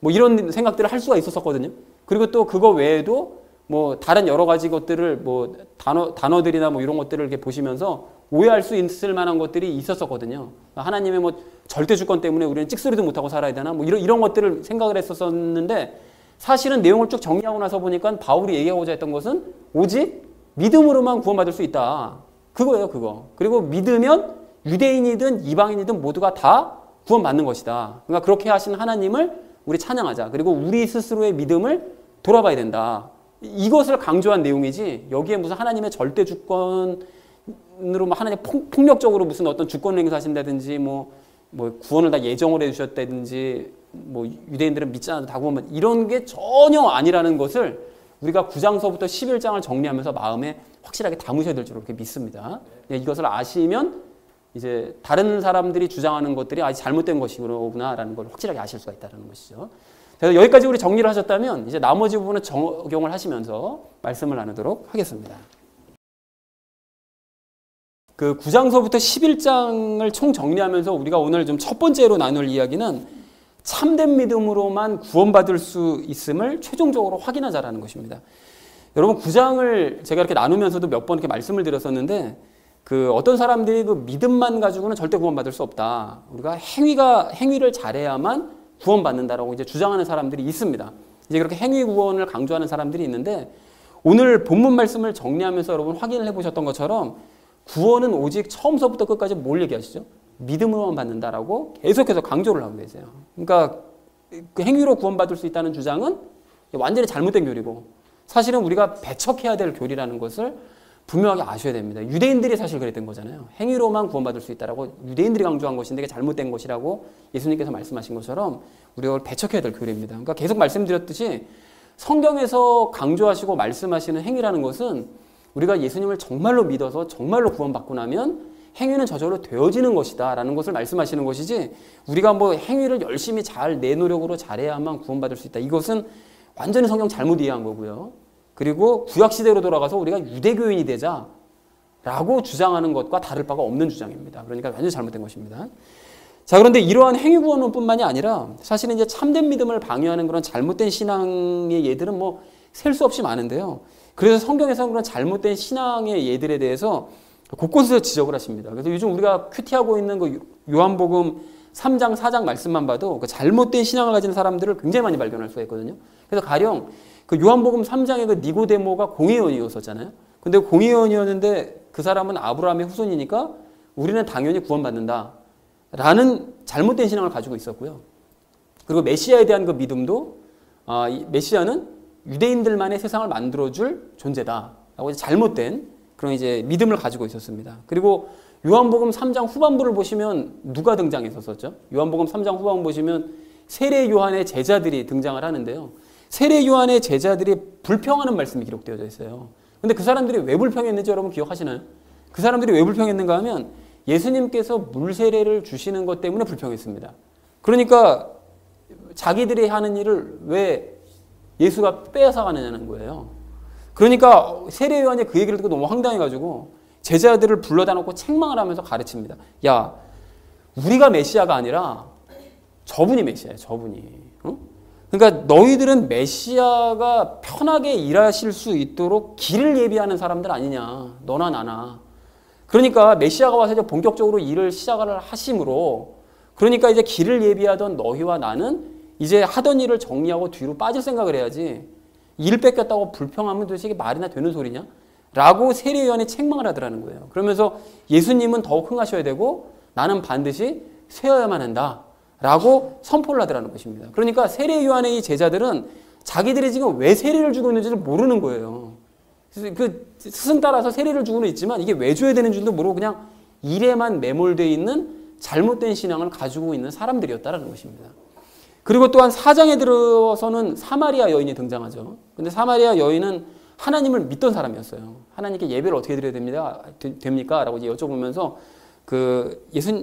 뭐 이런 생각들을 할 수가 있었거든요. 그리고 또 그거 외에도 뭐 다른 여러 가지 것들을 뭐 단어들이나 뭐 이런 것들을 이렇게 보시면서 오해할 수 있을 만한 것들이 있었거든요. 하나님의 뭐 절대 주권 때문에 우리는 찍소리도 못하고 살아야 되나? 뭐 이런 것들을 생각을 했었는데 사실은 내용을 쭉 정리하고 나서 보니까 바울이 얘기하고자 했던 것은 오직 믿음으로만 구원받을 수 있다. 그거예요, 그거. 그리고 믿으면 유대인이든 이방인이든 모두가 다 구원받는 것이다. 그러니까 그렇게 하신 하나님을 우리 찬양하자. 그리고 우리 스스로의 믿음을 돌아봐야 된다. 이것을 강조한 내용이지 여기에 무슨 하나님의 절대 주권으로 하나님 폭력적으로 무슨 어떤 주권을 행사하신다든지 뭐 구원을 다 예정을 해주셨다든지 뭐 유대인들은 믿지 않아도 다 구원받 이런 게 전혀 아니라는 것을 우리가 9장서부터 11장을 정리하면서 마음에 확실하게 담으셔야 될 줄 그렇게 믿습니다. 이것을 아시면 이제 다른 사람들이 주장하는 것들이 아주 잘못된 것이구나라는 걸 확실하게 아실 수가 있다는 것이죠. 그래서 여기까지 우리 정리를 하셨다면 이제 나머지 부분은 적용을 하시면서 말씀을 나누도록 하겠습니다. 그 9장서부터 11장을 총 정리하면서 우리가 오늘 좀 첫 번째로 나눌 이야기는 참된 믿음으로만 구원받을 수 있음을 최종적으로 확인하자라는 것입니다. 여러분 9장을 제가 이렇게 나누면서도 몇 번 이렇게 말씀을 드렸었는데 그 어떤 사람들이 그 믿음만 가지고는 절대 구원받을 수 없다. 우리가 행위를 잘해야만 구원받는다라고 이제 주장하는 사람들이 있습니다. 이제 그렇게 행위 구원을 강조하는 사람들이 있는데 오늘 본문 말씀을 정리하면서 여러분 확인을 해보셨던 것처럼 구원은 오직 처음서부터 끝까지 뭘 얘기하시죠? 믿음으로만 받는다라고 계속해서 강조를 하고 계세요. 그러니까 그 행위로 구원받을 수 있다는 주장은 완전히 잘못된 교리고 사실은 우리가 배척해야 될 교리라는 것을 분명하게 아셔야 됩니다. 유대인들이 사실 그랬던 거잖아요. 행위로만 구원받을 수 있다라고 유대인들이 강조한 것인데 이게 잘못된 것이라고 예수님께서 말씀하신 것처럼 우리가 그걸 배척해야 될 교리입니다. 그러니까 계속 말씀드렸듯이 성경에서 강조하시고 말씀하시는 행위라는 것은 우리가 예수님을 정말로 믿어서 정말로 구원받고 나면 행위는 저절로 되어지는 것이다 라는 것을 말씀하시는 것이지 우리가 뭐 행위를 열심히 잘 내 노력으로 잘해야만 구원받을 수 있다. 이것은 완전히 성경 잘못 이해한 거고요. 그리고 구약시대로 돌아가서 우리가 유대교인이 되자라고 주장하는 것과 다를 바가 없는 주장입니다. 그러니까 완전히 잘못된 것입니다. 자, 그런데 이러한 행위 구원뿐만이 아니라 사실은 이제 참된 믿음을 방해하는 그런 잘못된 신앙의 예들은 뭐 셀 수 없이 많은데요. 그래서 성경에서는 그런 잘못된 신앙의 예들에 대해서 곳곳에서 지적을 하십니다. 그래서 요즘 우리가 큐티하고 있는 그 요한복음 3장, 4장 말씀만 봐도 그 잘못된 신앙을 가진 사람들을 굉장히 많이 발견할 수가 있거든요. 그래서 가령 그 요한복음 3장의 그 니고데모가 공회원이었었잖아요. 근데 공회원이었는데 그 사람은 아브라함의 후손이니까 우리는 당연히 구원받는다. 라는 잘못된 신앙을 가지고 있었고요. 그리고 메시아에 대한 그 믿음도 이 메시아는 유대인들만의 세상을 만들어줄 존재다. 라고 이제 잘못된 그런 이제 믿음을 가지고 있었습니다. 그리고 요한복음 3장 후반부를 보시면 누가 등장했었죠? 요한복음 3장 후반부 보시면 세례 요한의 제자들이 등장을 하는데요. 세례 요한의 제자들이 불평하는 말씀이 기록되어져 있어요. 근데 그 사람들이 왜 불평했는지 여러분 기억하시나요? 그 사람들이 왜 불평했는가 하면 예수님께서 물세례를 주시는 것 때문에 불평했습니다. 그러니까 자기들이 하는 일을 왜 예수가 빼앗아가느냐는 거예요. 그러니까 세례 요한이 그 얘기를 듣고 너무 황당해가지고 제자들을 불러다 놓고 책망을 하면서 가르칩니다. 야, 우리가 메시아가 아니라 저분이 메시아예요. 저분이. 어? 그러니까 너희들은 메시아가 편하게 일하실 수 있도록 길을 예비하는 사람들 아니냐. 너나 나나. 그러니까 메시아가 와서 이제 본격적으로 일을 시작을 하심으로, 그러니까 이제 길을 예비하던 너희와 나는 이제 하던 일을 정리하고 뒤로 빠질 생각을 해야지, 일 뺏겼다고 불평하면 도대체 이게 말이나 되는 소리냐? 라고 세례요한이 책망을 하더라는 거예요. 그러면서 예수님은 더욱 흥하셔야 되고 나는 반드시 쇠어야만 한다 라고 선포를 하더라는 것입니다. 그러니까 세례요한의 이 제자들은 자기들이 지금 왜 세례를 주고 있는지를 모르는 거예요. 그 스승 따라서 세례를 주고는 있지만 이게 왜 줘야 되는 줄도 모르고 그냥 일에만 매몰되어 있는 잘못된 신앙을 가지고 있는 사람들이었다는 것입니다. 그리고 또한 4장에 들어서는 사마리아 여인이 등장하죠. 근데 사마리아 여인은 하나님을 믿던 사람이었어요. 하나님께 예배를 어떻게 드려야 됩니까? 라고 이제 여쭤보면서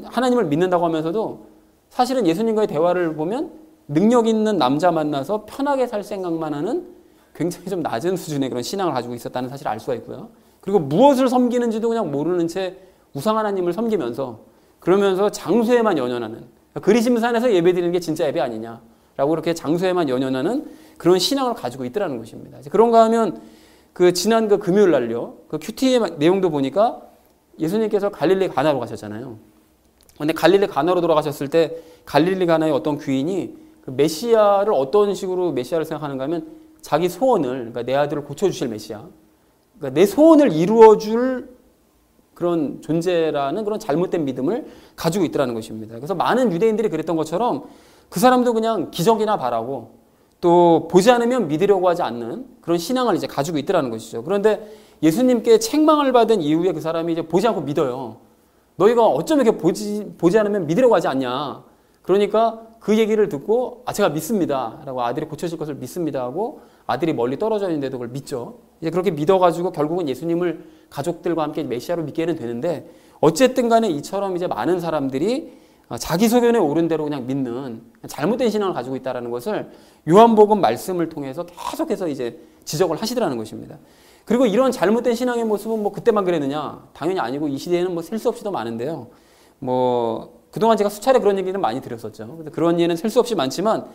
하나님을 믿는다고 하면서도 사실은 예수님과의 대화를 보면 능력 있는 남자 만나서 편하게 살 생각만 하는 굉장히 좀 낮은 수준의 그런 신앙을 가지고 있었다는 사실을 알 수가 있고요. 그리고 무엇을 섬기는지도 그냥 모르는 채 우상 하나님을 섬기면서 그러면서 장소에만 연연하는, 그리심산에서 예배드리는 게 진짜 예배 아니냐라고 그렇게 장소에만 연연하는 그런 신앙을 가지고 있더라는 것입니다. 그런가 하면 지난 금요일 날요, 큐티의 내용도 보니까 예수님께서 갈릴리 가나로 가셨잖아요. 근데 갈릴리 가나로 돌아가셨을 때 갈릴리 가나의 어떤 귀인이 메시아를 어떤 식으로 메시아를 생각하는가 하면 자기 소원을, 그러니까 내 아들을 고쳐주실 메시아, 그러니까 내 소원을 이루어줄 그런 존재라는 그런 잘못된 믿음을 가지고 있더라는 것입니다. 그래서 많은 유대인들이 그랬던 것처럼 그 사람도 그냥 기적이나 바라고 또 보지 않으면 믿으려고 하지 않는 그런 신앙을 이제 가지고 있더라는 것이죠. 그런데 예수님께 책망을 받은 이후에 그 사람이 이제 보지 않고 믿어요. 너희가 어쩜 이렇게 보지 않으면 믿으려고 하지 않냐. 그러니까 그 얘기를 듣고 제가 믿습니다 라고, 아들이 고쳐질 것을 믿습니다 하고 아들이 멀리 떨어져 있는데도 그걸 믿죠. 이제 그렇게 믿어가지고 결국은 예수님을 가족들과 함께 메시아로 믿게는 되는데, 어쨌든 간에 이처럼 이제 많은 사람들이 자기 소견에 옳은 대로 그냥 믿는 잘못된 신앙을 가지고 있다는 것을 요한복음 말씀을 통해서 계속해서 이제 지적을 하시더라는 것입니다. 그리고 이런 잘못된 신앙의 모습은 그때만 그랬느냐? 당연히 아니고 이 시대에는 셀 수 없이 더 많은데요. 그동안 제가 수차례 그런 얘기를 많이 드렸었죠. 그런 예는 셀 수 없이 많지만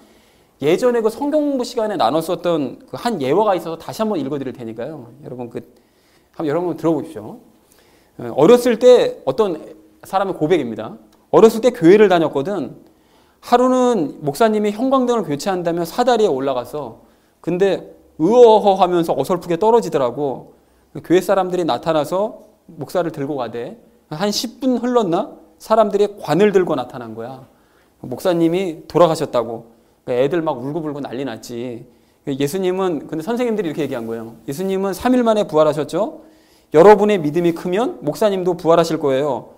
예전에 성경 공부 시간에 나눴었던 한 예화가 있어서 다시 한번 읽어드릴 테니까요. 여러분 여러분 들어보십시오. 어렸을 때 어떤 사람의 고백입니다. 어렸을 때 교회를 다녔거든. 하루는 목사님이 형광등을 교체한다며 사다리에 올라가서 근데 으어허 하면서 어설프게 떨어지더라고. 교회 사람들이 나타나서 목사를 들고 가대. 한 10분 흘렀나? 사람들이 관을 들고 나타난 거야. 목사님이 돌아가셨다고. 애들 막 울고불고 난리 났지. 예수님은, 근데 선생님들이 이렇게 얘기한 거예요. 예수님은 3일 만에 부활하셨죠? 여러분의 믿음이 크면 목사님도 부활하실 거예요.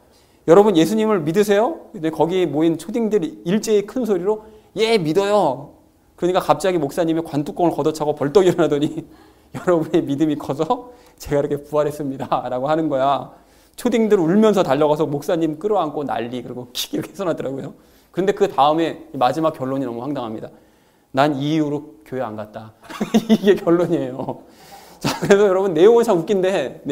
여러분 예수님을 믿으세요? 근데 거기 모인 초딩들이 일제히 큰 소리로 예 믿어요. 그러니까 갑자기 목사님이 관뚜껑을 걷어차고 벌떡 일어나더니 여러분의 믿음이 커서 제가 이렇게 부활했습니다 라고 하는 거야. 초딩들 울면서 달려가서 목사님 끌어안고 난리, 그리고 킥 이렇게 해서나더라고요. 그런데 그 다음에 마지막 결론이 너무 황당합니다. 난 이 이후로 교회 안 갔다. 이게 결론이에요. 자, 그래서 여러분 내용은 참 웃긴데,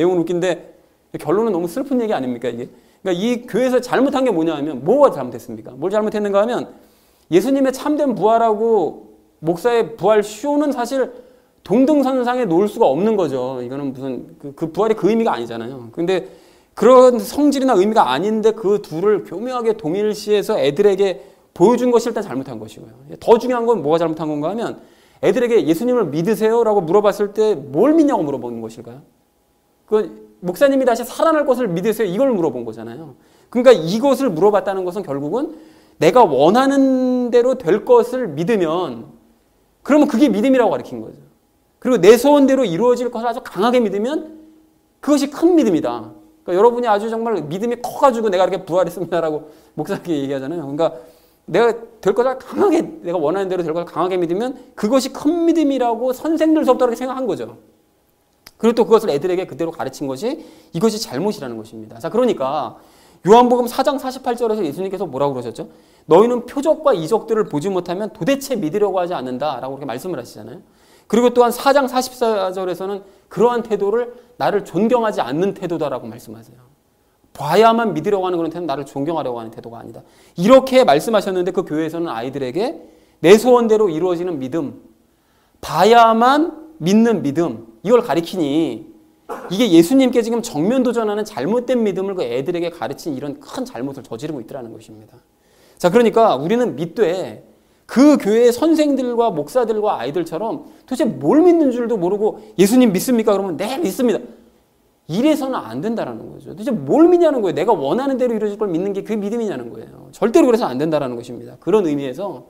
결론은 너무 슬픈 얘기 아닙니까 이게? 그러니까 이 교회에서 잘못한 게 뭐냐 하면, 뭐가 잘못했습니까? 뭘 잘못했는가 하면 예수님의 참된 부활하고 목사의 부활 쇼는 사실 동등선상에 놓을 수가 없는 거죠. 이거는 무슨 그 부활이 그 의미가 아니잖아요. 근데 그런 성질이나 의미가 아닌데 그 둘을 교묘하게 동일시해서 애들에게 보여준 것이 일단 잘못한 것이고요. 더 중요한 건 뭐가 잘못한 건가 하면 애들에게 예수님을 믿으세요? 라고 물어봤을 때 뭘 믿냐고 물어보는 것일까요? 목사님이 다시 살아날 것을 믿으세요? 이걸 물어본 거잖아요. 그러니까 이것을 물어봤다는 것은 결국은 내가 원하는 대로 될 것을 믿으면, 그러면 그게 믿음이라고 가르친 거죠. 그리고 내 소원대로 이루어질 것을 아주 강하게 믿으면 그것이 큰 믿음이다. 그러니까 여러분이 아주 정말 믿음이 커가지고 내가 이렇게 부활했습니다라고 목사님께 얘기하잖아요. 그러니까 내가 될 것을 강하게, 내가 원하는 대로 될 것을 강하게 믿으면 그것이 큰 믿음이라고 선생들 수없다 이렇게 생각한 거죠. 그리고 또 그것을 애들에게 그대로 가르친 것이 이것이 잘못이라는 것입니다. 자, 그러니까 요한복음 4장 48절에서 예수님께서 뭐라고 그러셨죠? 너희는 표적과 이적들을 보지 못하면 도대체 믿으려고 하지 않는다라고 그렇게 말씀을 하시잖아요. 그리고 또한 4장 44절에서는 그러한 태도를 나를 존경하지 않는 태도다라고 말씀하세요. 봐야만 믿으려고 하는 그런 태도는 나를 존경하려고 하는 태도가 아니다. 이렇게 말씀하셨는데 그 교회에서는 아이들에게 내 소원대로 이루어지는 믿음, 봐야만 믿는 믿음, 이걸 가리키니 이게 예수님께 지금 정면 도전하는 잘못된 믿음을 그 애들에게 가르친 이런 큰 잘못을 저지르고 있더라는 것입니다. 자, 그러니까 우리는 믿되 그 교회의 선생들과 목사들과 아이들처럼 도대체 뭘 믿는 줄도 모르고 예수님 믿습니까? 그러면 네, 믿습니다. 이래서는 안 된다라는 거죠. 도대체 뭘 믿냐는 거예요. 내가 원하는 대로 이루어질 걸 믿는 게 그게 믿음이냐는 거예요. 절대로 그래서 안 된다라는 것입니다. 그런 의미에서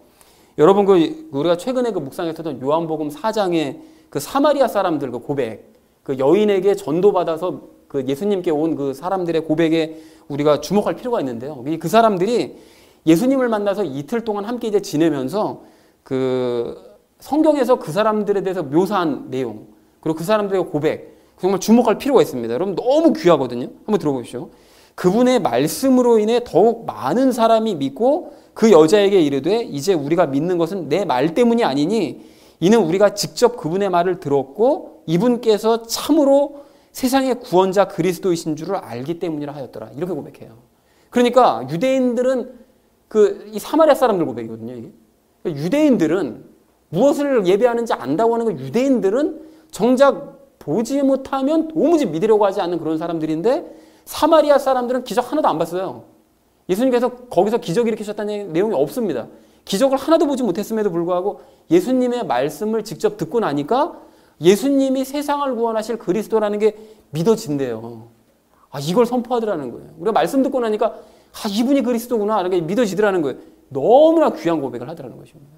여러분 우리가 최근에 그 묵상했었던 요한복음 4장의 그 사마리아 사람들 그 고백, 그 여인에게 전도받아서 그 예수님께 온 그 사람들의 고백에 우리가 주목할 필요가 있는데요. 그 사람들이 예수님을 만나서 이틀 동안 함께 이제 지내면서 그 성경에서 그 사람들에 대해서 묘사한 내용, 그리고 그 사람들의 고백, 정말 주목할 필요가 있습니다. 여러분 너무 귀하거든요. 한번 들어보십시오. 그분의 말씀으로 인해 더욱 많은 사람이 믿고 그 여자에게 이르되 이제 우리가 믿는 것은 내 말 때문이 아니니 이는 우리가 직접 그분의 말을 들었고 이분께서 참으로 세상의 구원자 그리스도이신 줄을 알기 때문이라 하였더라. 이렇게 고백해요. 그러니까 유대인들은 이 사마리아 사람들 고백이거든요. 이게. 유대인들은 무엇을 예배하는지 안다고 하는 거 유대인들은 정작 보지 못하면 도무지 믿으려고 하지 않는 그런 사람들인데 사마리아 사람들은 기적 하나도 안 봤어요. 예수님께서 거기서 기적 일으키셨다는 내용이 없습니다. 기적을 하나도 보지 못했음에도 불구하고 예수님의 말씀을 직접 듣고 나니까 예수님이 세상을 구원하실 그리스도라는 게 믿어진대요. 아, 이걸 선포하더라는 거예요. 우리가 말씀 듣고 나니까 아, 이분이 그리스도구나 이렇게 믿어지더라는 거예요. 너무나 귀한 고백을 하더라는 것입니다.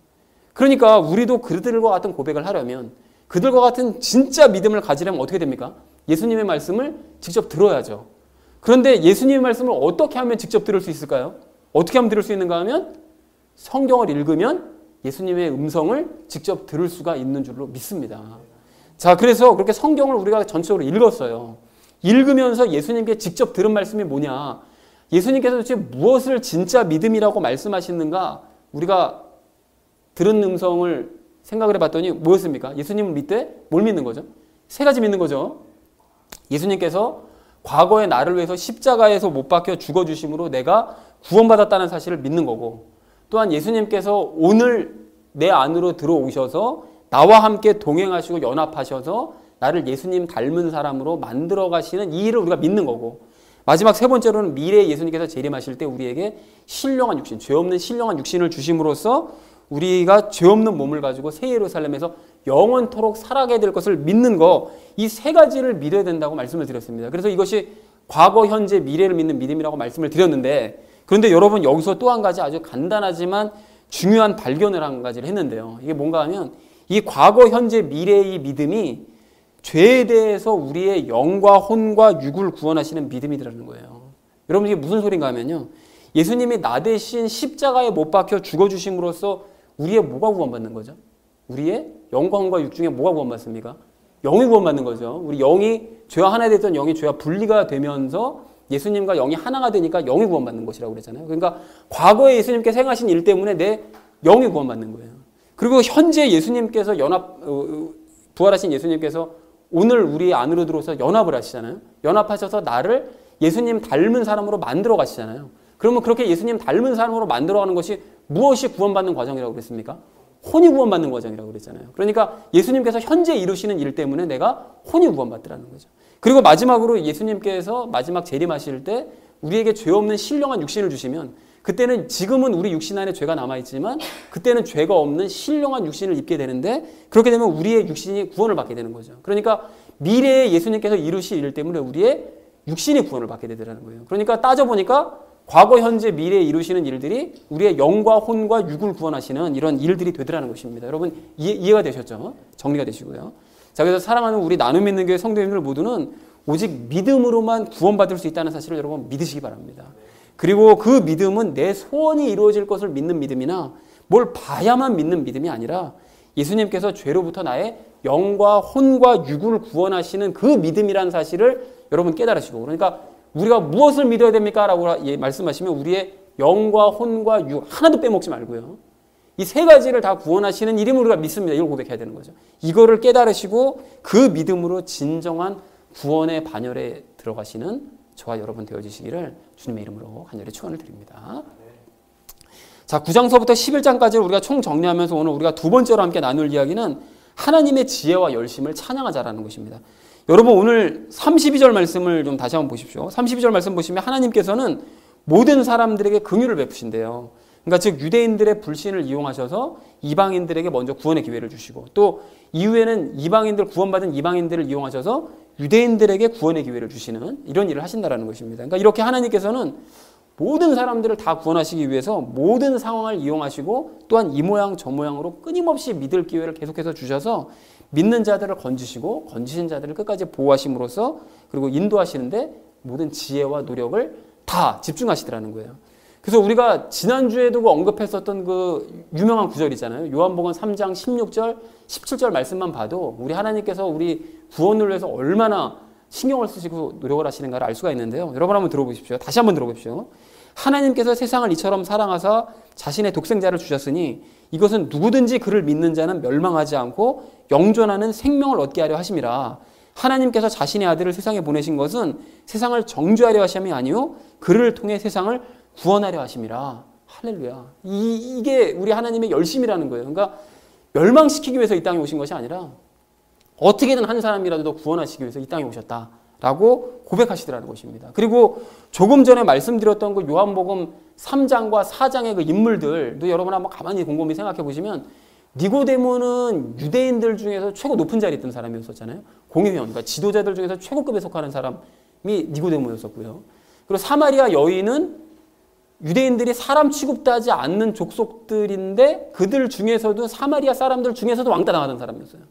그러니까 우리도 그들과 같은 고백을 하려면 그들과 같은 진짜 믿음을 가지려면 어떻게 됩니까? 예수님의 말씀을 직접 들어야죠. 그런데 예수님의 말씀을 어떻게 하면 직접 들을 수 있을까요? 어떻게 하면 들을 수 있는가 하면 성경을 읽으면 예수님의 음성을 직접 들을 수가 있는 줄로 믿습니다. 자, 그래서 그렇게 성경을 우리가 전체적으로 읽었어요. 읽으면서 예수님께 직접 들은 말씀이 뭐냐? 예수님께서 도대체 무엇을 진짜 믿음이라고 말씀하시는가? 우리가 들은 음성을 생각을 해봤더니 뭐였습니까? 예수님을 믿되 뭘 믿는 거죠? 세 가지 믿는 거죠. 예수님께서 과거에 나를 위해서 십자가에서 못 박혀 죽어주심으로 내가 구원받았다는 사실을 믿는 거고, 또한 예수님께서 오늘 내 안으로 들어오셔서 나와 함께 동행하시고 연합하셔서 나를 예수님 닮은 사람으로 만들어 가시는 이 일을 우리가 믿는 거고, 마지막 세 번째로는 미래에 예수님께서 재림하실 때 우리에게 신령한 육신, 죄 없는 신령한 육신을 주심으로써 우리가 죄 없는 몸을 가지고 새 예루살렘에서 영원토록 살아가게 될 것을 믿는 거, 이 세 가지를 믿어야 된다고 말씀을 드렸습니다. 그래서 이것이 과거, 현재, 미래를 믿는 믿음이라고 말씀을 드렸는데, 그런데 여러분 여기서 또 한 가지 아주 간단하지만 중요한 발견을 한 가지를 했는데요. 이게 뭔가 하면 이 과거, 현재, 미래의 믿음이 죄에 대해서 우리의 영과 혼과 육을 구원하시는 믿음이라는 거예요. 여러분 이게 무슨 소린가 하면요. 예수님이 나 대신 십자가에 못 박혀 죽어주심으로써 우리의 뭐가 구원받는 거죠? 우리의 영과 혼과 육 중에 뭐가 구원받습니까? 영이 구원받는 거죠. 우리 영이 죄와 하나 됐던 영이 죄와 분리가 되면서 예수님과 영이 하나가 되니까 영이 구원받는 것이라고 그랬잖아요. 그러니까 과거에 예수님께서 행하신 일 때문에 내 영이 구원받는 거예요. 그리고 현재 예수님께서 부활하신 예수님께서 오늘 우리 안으로 들어오셔서 연합을 하시잖아요. 연합하셔서 나를 예수님 닮은 사람으로 만들어 가시잖아요. 그러면 그렇게 예수님 닮은 사람으로 만들어가는 것이 무엇이 구원받는 과정이라고 그랬습니까? 혼이 구원받는 과정이라고 그랬잖아요. 그러니까 예수님께서 현재 이루시는 일 때문에 내가 혼이 구원받더라는 거죠. 그리고 마지막으로 예수님께서 마지막 재림하실 때 우리에게 죄 없는 신령한 육신을 주시면, 그때는 지금은 우리 육신 안에 죄가 남아있지만 그때는 죄가 없는 신령한 육신을 입게 되는데, 그렇게 되면 우리의 육신이 구원을 받게 되는 거죠. 그러니까 미래에 예수님께서 이루실 일 때문에 우리의 육신이 구원을 받게 되더라는 거예요. 그러니까 따져보니까 과거, 현재, 미래에 이루시는 일들이 우리의 영과 혼과 육을 구원하시는 이런 일들이 되더라는 것입니다. 여러분 이해가 되셨죠? 정리가 되시고요. 자, 그래서 사랑하는 우리 나눔 믿는 교회 성도님들 모두는 오직 믿음으로만 구원받을 수 있다는 사실을 여러분 믿으시기 바랍니다. 그리고 그 믿음은 내 소원이 이루어질 것을 믿는 믿음이나 뭘 봐야만 믿는 믿음이 아니라 예수님께서 죄로부터 나의 영과 혼과 육을 구원하시는 그 믿음이라는 사실을 여러분 깨달으시고, 그러니까 우리가 무엇을 믿어야 됩니까? 라고 말씀하시면 우리의 영과 혼과 육 하나도 빼먹지 말고요. 이 세 가지를 다 구원하시는 이름을 우리가 믿습니다. 이걸 고백해야 되는 거죠. 이거를 깨달으시고 그 믿음으로 진정한 구원의 반열에 들어가시는 저와 여러분 되어주시기를 주님의 이름으로 간절히 축원을 드립니다. 자, 9장서부터 11장까지를 우리가 총 정리하면서 오늘 우리가 두 번째로 함께 나눌 이야기는 하나님의 지혜와 열심을 찬양하자라는 것입니다. 여러분 오늘 32절 말씀을 좀 다시 한번 보십시오. 32절 말씀 보시면 하나님께서는 모든 사람들에게 긍휼을 베푸신대요. 그러니까 즉 유대인들의 불신을 이용하셔서 이방인들에게 먼저 구원의 기회를 주시고 또 이후에는 구원받은 이방인들을 이용하셔서 유대인들에게 구원의 기회를 주시는 이런 일을 하신다라는 것입니다. 그러니까 이렇게 하나님께서는 모든 사람들을 다 구원하시기 위해서 모든 상황을 이용하시고 또한 이 모양 저 모양으로 끊임없이 믿을 기회를 계속해서 주셔서 믿는 자들을 건지시고 건지신 자들을 끝까지 보호하심으로써 그리고 인도하시는데 모든 지혜와 노력을 다 집중하시더라는 거예요. 그래서 우리가 지난주에도 언급했었던 그 유명한 구절이잖아요. 요한복음 3장 16절, 17절 말씀만 봐도 우리 하나님께서 우리 구원을 위해서 얼마나 신경을 쓰시고 노력을 하시는가를 알 수가 있는데요. 여러분 한번 들어보십시오. 다시 한번 들어보십시오. 하나님께서 세상을 이처럼 사랑하사 자신의 독생자를 주셨으니 이것은 누구든지 그를 믿는 자는 멸망하지 않고 영존하는 생명을 얻게 하려 하심이라. 하나님께서 자신의 아들을 세상에 보내신 것은 세상을 정죄하려 하심이 아니요 그를 통해 세상을 구원하려 하심이라. 할렐루야. 이게 우리 하나님의 열심이라는 거예요. 그러니까 멸망시키기 위해서 이 땅에 오신 것이 아니라 어떻게든 한 사람이라도 구원하시기 위해서 이 땅에 오셨다라고 고백하시더라는 것입니다. 그리고 조금 전에 말씀드렸던 그 요한복음 3장과 4장의 그 인물들도 여러분 한번 가만히 곰곰이 생각해 보시면 니고데모는 유대인들 중에서 최고 높은 자리에 있던 사람이었었잖아요. 공의원, 그러니까 지도자들 중에서 최고급에 속하는 사람이 니고데모였었고요. 그리고 사마리아 여인은 유대인들이 사람 취급도 하지 않는 족속들인데 그들 중에서도 사마리아 사람들 중에서도 왕따 당하던 사람이었어요.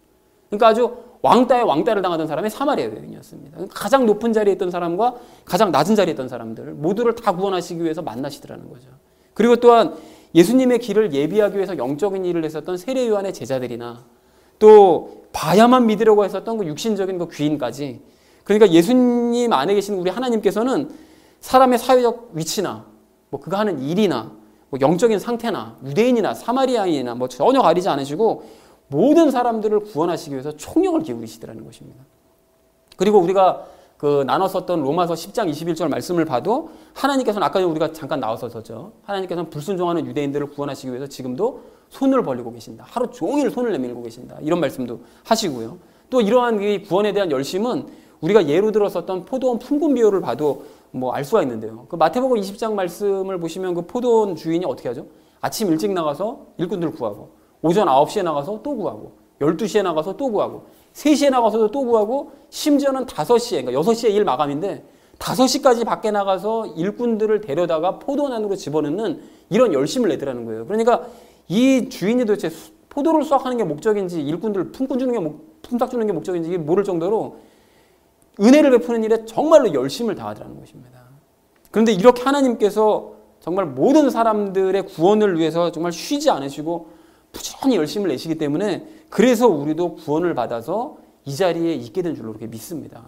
그러니까 아주 왕따에 왕따를 당하던 사람이 사마리아 여인이었습니다. 가장 높은 자리에 있던 사람과 가장 낮은 자리에 있던 사람들 모두를 다 구원하시기 위해서 만나시더라는 거죠. 그리고 또한 예수님의 길을 예비하기 위해서 영적인 일을 했었던 세례 요한의 제자들이나 또 봐야만 믿으려고 했었던 그 육신적인 그 귀인까지, 그러니까 예수님 안에 계신 우리 하나님께서는 사람의 사회적 위치나 뭐 그가 하는 일이나 뭐 영적인 상태나 유대인이나 사마리아인이나 뭐 전혀 가리지 않으시고 모든 사람들을 구원하시기 위해서 총력을 기울이시더라는 것입니다. 그리고 우리가 그 나눴었던 로마서 10장 21절 말씀을 봐도 하나님께서는 아까 우리가 잠깐 나왔었죠. 하나님께서는 불순종하는 유대인들을 구원하시기 위해서 지금도 손을 벌리고 계신다. 하루 종일 손을 내밀고 계신다. 이런 말씀도 하시고요. 또 이러한 이 구원에 대한 열심은 우리가 예로 들었었던 포도원 품금 비유를 봐도 뭐 알 수가 있는데요. 그 마태복음 20장 말씀을 보시면 그 포도원 주인이 어떻게 하죠? 아침 일찍 나가서 일꾼들을 구하고 오전 9시에 나가서 또 구하고 12시에 나가서 또 구하고 3시에 나가서도 또 구하고 심지어는 5시에, 그러니까 6시에 일 마감인데 5시까지 밖에 나가서 일꾼들을 데려다가 포도원 안으로 집어넣는 이런 열심을 내더라는 거예요. 그러니까 이 주인이 도대체 포도를 수확하는 게 목적인지 일꾼들을 품삯 주는 게 목적인지 모를 정도로 은혜를 베푸는 일에 정말로 열심을 다하더라는 것입니다. 그런데 이렇게 하나님께서 정말 모든 사람들의 구원을 위해서 정말 쉬지 않으시고 부지런히 열심을 내시기 때문에 그래서 우리도 구원을 받아서 이 자리에 있게 된 줄로 그렇게 믿습니다.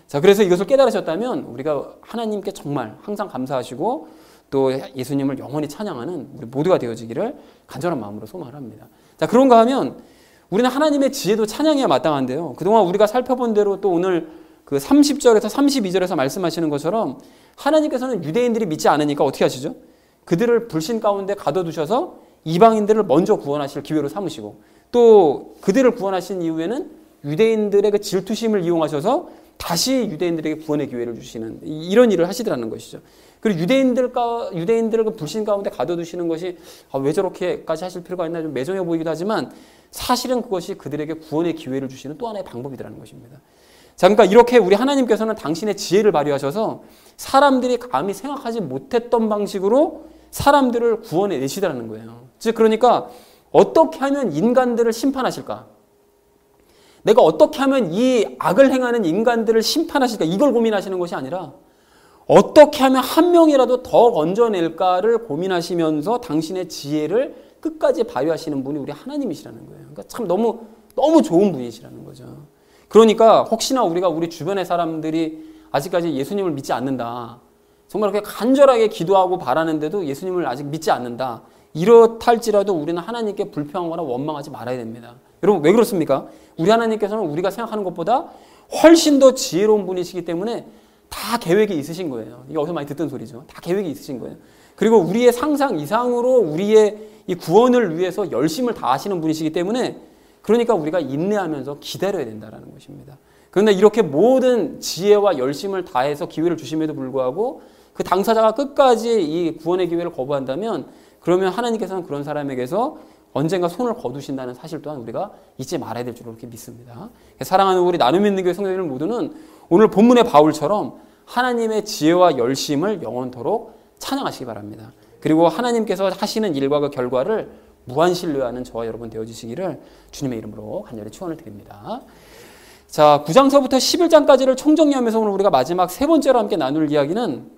자, 그래서 이것을 깨달으셨다면 우리가 하나님께 정말 항상 감사하시고 또 예수님을 영원히 찬양하는 우리 모두가 되어지기를 간절한 마음으로 소망합니다. 자, 그런가 하면 우리는 하나님의 지혜도 찬양해야 마땅한데요. 그동안 우리가 살펴본 대로 또 오늘 그 30절에서 32절에서 말씀하시는 것처럼 하나님께서는 유대인들이 믿지 않으니까 어떻게 하시죠? 그들을 불신 가운데 가둬두셔서 이방인들을 먼저 구원하실 기회로 삼으시고 또 그들을 구원하신 이후에는 유대인들의 그 질투심을 이용하셔서 다시 유대인들에게 구원의 기회를 주시는 이런 일을 하시더라는 것이죠. 그리고 유대인들을 그 불신 가운데 가둬두시는 것이 왜 저렇게까지 하실 필요가 있나 좀 매정해 보이기도 하지만 사실은 그것이 그들에게 구원의 기회를 주시는 또 하나의 방법이라는 것입니다. 자, 그러니까 이렇게 우리 하나님께서는 당신의 지혜를 발휘하셔서 사람들이 감히 생각하지 못했던 방식으로 사람들을 구원해 내시더라는 거예요. 즉 그러니까 어떻게 하면 인간들을 심판하실까? 내가 어떻게 하면 이 악을 행하는 인간들을 심판하실까? 이걸 고민하시는 것이 아니라 어떻게 하면 한 명이라도 더 건져낼까를 고민하시면서 당신의 지혜를 끝까지 발휘하시는 분이 우리 하나님이시라는 거예요. 그러니까 참 너무 좋은 분이시라는 거죠. 그러니까 혹시나 우리가 우리 주변의 사람들이 아직까지 예수님을 믿지 않는다. 정말 그렇게 간절하게 기도하고 바라는데도 예수님을 아직 믿지 않는다. 이렇할지라도 우리는 하나님께 불평하거나 원망하지 말아야 됩니다. 여러분 왜 그렇습니까? 우리 하나님께서는 우리가 생각하는 것보다 훨씬 더 지혜로운 분이시기 때문에 다 계획이 있으신 거예요. 이게 어디서 많이 듣던 소리죠. 다 계획이 있으신 거예요. 그리고 우리의 상상 이상으로 우리의 이 구원을 위해서 열심을 다하시는 분이시기 때문에 그러니까 우리가 인내하면서 기다려야 된다는 것입니다. 그런데 이렇게 모든 지혜와 열심을 다해서 기회를 주심에도 불구하고 그 당사자가 끝까지 이 구원의 기회를 거부한다면 그러면 하나님께서는 그런 사람에게서 언젠가 손을 거두신다는 사실 또한 우리가 잊지 말아야 될 줄로 그렇게 믿습니다. 사랑하는 우리 나눔 있는 교회 성도들 모두는 오늘 본문의 바울처럼 하나님의 지혜와 열심을 영원토록 찬양하시기 바랍니다. 그리고 하나님께서 하시는 일과 그 결과를 무한 신뢰하는 저와 여러분 되어주시기를 주님의 이름으로 간절히 축원을 드립니다. 자, 9장서부터 11장까지를 총정리하면서 오늘 우리가 마지막 세 번째로 함께 나눌 이야기는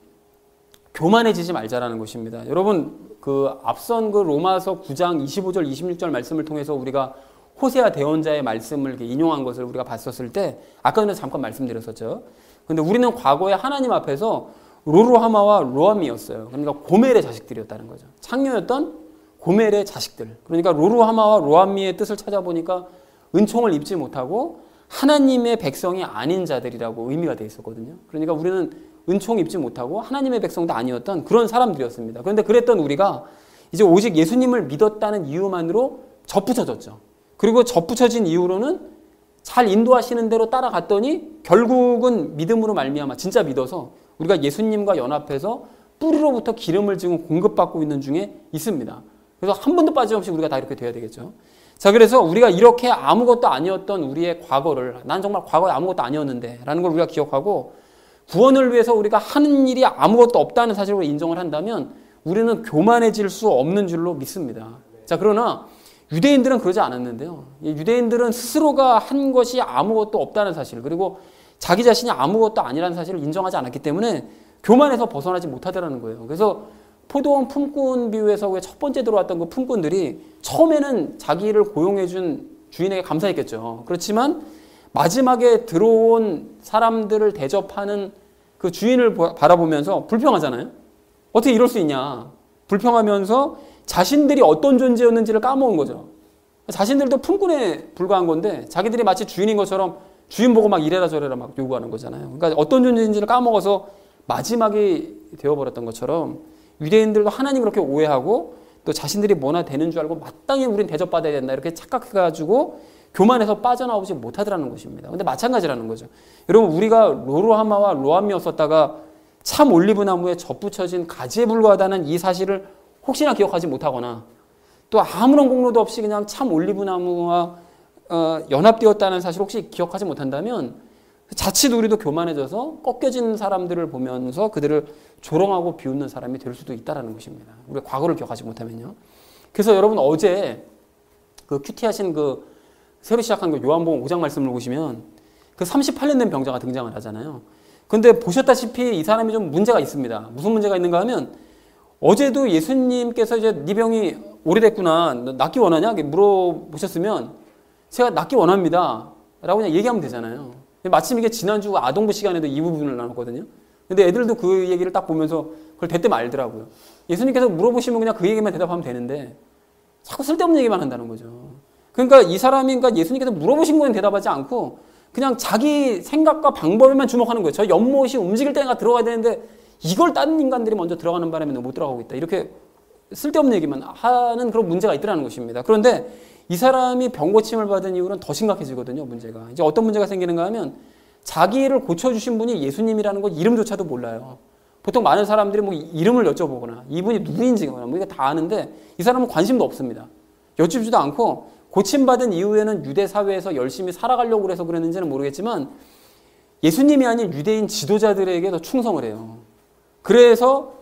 교만해지지 말자라는 것입니다. 여러분, 그 앞선 그 로마서 9장 25절, 26절 말씀을 통해서 우리가 호세아 대언자의 말씀을 이렇게 인용한 것을 우리가 봤었을 때 아까 전에 잠깐 말씀드렸었죠. 근데 우리는 과거에 하나님 앞에서 로루하마와 로암이었어요. 그러니까 고멜의 자식들이었다는 거죠. 창녀였던 고멜의 자식들. 그러니까 로루하마와 로암미의 뜻을 찾아보니까 은총을 입지 못하고 하나님의 백성이 아닌 자들이라고 의미가 되어 있었거든요. 그러니까 우리는 은총 입지 못하고 하나님의 백성도 아니었던 그런 사람들이었습니다. 그런데 그랬던 우리가 이제 오직 예수님을 믿었다는 이유만으로 접붙여졌죠. 그리고 접붙여진 이후로는 잘 인도하시는 대로 따라갔더니 결국은 믿음으로 말미암아 진짜 믿어서 우리가 예수님과 연합해서 뿌리로부터 기름을 지금 공급받고 있는 중에 있습니다. 그래서 한 번도 빠짐없이 우리가 다 이렇게 돼야 되겠죠. 자, 그래서 우리가 이렇게 아무것도 아니었던 우리의 과거를 난 정말 과거에 아무것도 아니었는데 라는 걸 우리가 기억하고 구원을 위해서 우리가 하는 일이 아무것도 없다는 사실을 인정을 한다면 우리는 교만해질 수 없는 줄로 믿습니다. 자, 그러나 유대인들은 그러지 않았는데요. 유대인들은 스스로가 한 것이 아무것도 없다는 사실 그리고 자기 자신이 아무것도 아니라는 사실을 인정하지 않았기 때문에 교만에서 벗어나지 못하더라는 거예요. 그래서 포도원 품꾼 비유에서 첫 번째 들어왔던 그 품꾼들이 처음에는 자기를 고용해준 주인에게 감사했겠죠. 그렇지만 마지막에 들어온 사람들을 대접하는 그 주인을 바라보면서 불평하잖아요. 어떻게 이럴 수 있냐. 불평하면서 자신들이 어떤 존재였는지를 까먹은 거죠. 자신들도 품꾼에 불과한 건데 자기들이 마치 주인인 것처럼 주인 보고 막 이래라 저래라 막 요구하는 거잖아요. 그러니까 어떤 존재인지를 까먹어서 마지막이 되어버렸던 것처럼 유대인들도 하나님 그렇게 오해하고 또 자신들이 뭐나 되는 줄 알고 마땅히 우린 대접받아야 된다 이렇게 착각해가지고 교만에서 빠져나오지 못하더라는 것입니다. 근데 마찬가지라는 거죠. 여러분 우리가 로루하마와 로암이었었다가 참 올리브나무에 접붙여진 가지에 불과하다는 이 사실을 혹시나 기억하지 못하거나 또 아무런 공로도 없이 그냥 참 올리브나무와 연합되었다는 사실 혹시 기억하지 못한다면 자칫 우리도 교만해져서 꺾여진 사람들을 보면서 그들을 조롱하고 비웃는 사람이 될 수도 있다는 것입니다. 우리가 과거를 기억하지 못하면요. 그래서 여러분 어제 그 큐티하신 그 새로 시작한 그 요한복음 5장 말씀을 보시면 그 38년 된 병자가 등장을 하잖아요. 근데 보셨다시피 이 사람이 좀 문제가 있습니다. 무슨 문제가 있는가 하면 어제도 예수님께서 이제 네 병이 오래됐구나. 너 낫기 원하냐? 이렇게 물어보셨으면 제가 낫기 원합니다. 라고 그냥 얘기하면 되잖아요. 마침 이게 지난주 아동부 시간에도 이 부분을 나눴거든요. 근데 애들도 그 얘기를 딱 보면서 그걸 대뜸 알더라고요. 예수님께서 물어보시면 그냥 그 얘기만 대답하면 되는데 자꾸 쓸데없는 얘기만 한다는 거죠. 그러니까 이 사람이 그러니까 예수님께서 물어보신 거는 대답하지 않고 그냥 자기 생각과 방법에만 주목하는 거예요. 저 연못이 움직일 때가 들어가야 되는데 이걸 다른 인간들이 먼저 들어가는 바람에 못 들어가고 있다. 이렇게 쓸데없는 얘기만 하는 그런 문제가 있더라는 것입니다. 그런데 이 사람이 병고침을 받은 이후로는 더 심각해지거든요, 문제가. 이제 어떤 문제가 생기는가 하면 자기를 고쳐주신 분이 예수님이라는 것 이름조차도 몰라요. 보통 많은 사람들이 뭐 이름을 여쭤보거나 이분이 누구인지 뭐 이거 다 아는데 이 사람은 관심도 없습니다. 여쭙지도 않고 고침받은 이후에는 유대 사회에서 열심히 살아가려고 해서 그랬는지는 모르겠지만 예수님이 아닌 유대인 지도자들에게 더 충성을 해요. 그래서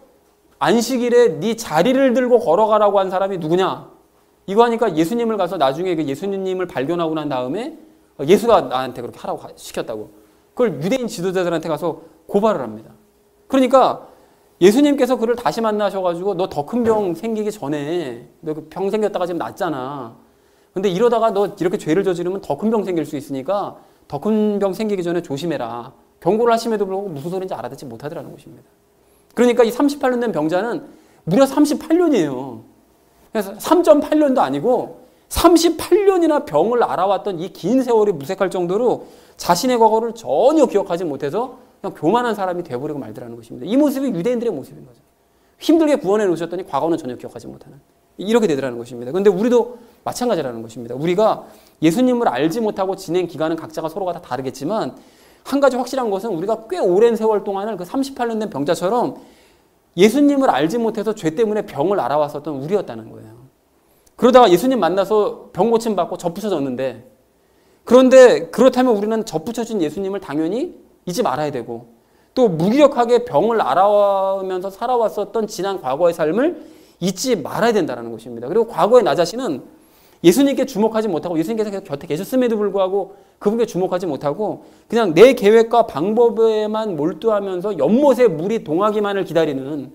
안식일에 네 자리를 들고 걸어가라고 한 사람이 누구냐? 이거 하니까 예수님을 가서 나중에 그 예수님을 발견하고 난 다음에 예수가 나한테 그렇게 하라고 시켰다고. 그걸 유대인 지도자들한테 가서 고발을 합니다. 그러니까 예수님께서 그를 다시 만나셔가지고 너 더 큰 병 생기기 전에 너 병 생겼다가 지금 낫잖아. 근데 이러다가 너 이렇게 죄를 저지르면 더 큰 병 생길 수 있으니까 더 큰 병 생기기 전에 조심해라. 경고를 하심에도 불구하고 무슨 소리인지 알아듣지 못하더라는 것입니다. 그러니까 이 38년 된 병자는 무려 38년이에요. 그래서 3.8년도 아니고 38년이나 병을 알아왔던 이 긴 세월이 무색할 정도로 자신의 과거를 전혀 기억하지 못해서 그냥 교만한 사람이 되어버리고 말더라는 것입니다. 이 모습이 유대인들의 모습인 거죠. 힘들게 구원해 놓으셨더니 과거는 전혀 기억하지 못하는. 이렇게 되더라는 것입니다. 그런데 우리도 마찬가지라는 것입니다. 우리가 예수님을 알지 못하고 지낸 기간은 각자가 서로가 다 다르겠지만 한 가지 확실한 것은 우리가 꽤 오랜 세월 동안을 그 38년 된 병자처럼 예수님을 알지 못해서 죄 때문에 병을 앓아왔었던 우리였다는 거예요. 그러다가 예수님 만나서 병 고침 받고 접붙여졌는데, 그런데 그렇다면 우리는 접붙여진 예수님을 당연히 잊지 말아야 되고, 또 무기력하게 병을 앓아오면서 살아왔었던 지난 과거의 삶을 잊지 말아야 된다는 것입니다. 그리고 과거의 나 자신은 예수님께 주목하지 못하고 예수님께서 계속 곁에 계셨음에도 불구하고 그분께 주목하지 못하고 그냥 내 계획과 방법에만 몰두하면서 연못에 물이 동하기만을 기다리는,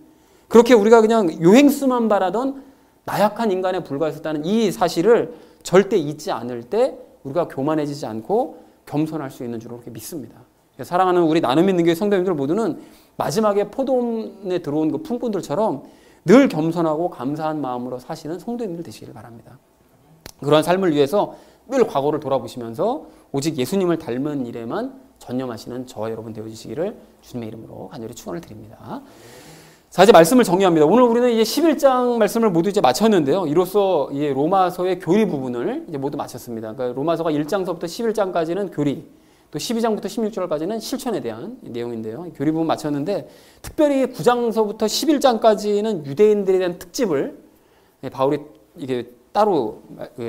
그렇게 우리가 그냥 요행수만 바라던 나약한 인간에 불과했었다는 이 사실을 절대 잊지 않을 때 우리가 교만해지지 않고 겸손할 수 있는 줄로 그렇게 믿습니다. 사랑하는 우리 나눔 믿는 교회 성도님들 모두는 마지막에 포도원에 들어온 그 품꾼들처럼 늘 겸손하고 감사한 마음으로 사시는 성도님들 되시기를 바랍니다. 그러한 삶을 위해서 늘 과거를 돌아보시면서 오직 예수님을 닮은 일에만 전념하시는 저와 여러분 되어주시기를 주님의 이름으로 간절히 축원을 드립니다. 자, 이제 말씀을 정리합니다. 오늘 우리는 이제 11장 말씀을 모두 이제 마쳤는데요. 이로써 이제 로마서의 교리 부분을 이제 모두 마쳤습니다. 그러니까 로마서가 1장서부터 11장까지는 교리, 또 12장부터 16절까지는 실천에 대한 내용인데요. 교리 부분 마쳤는데, 특별히 9장서부터 11장까지는 유대인들에 대한 특집을 바울이 이게 따로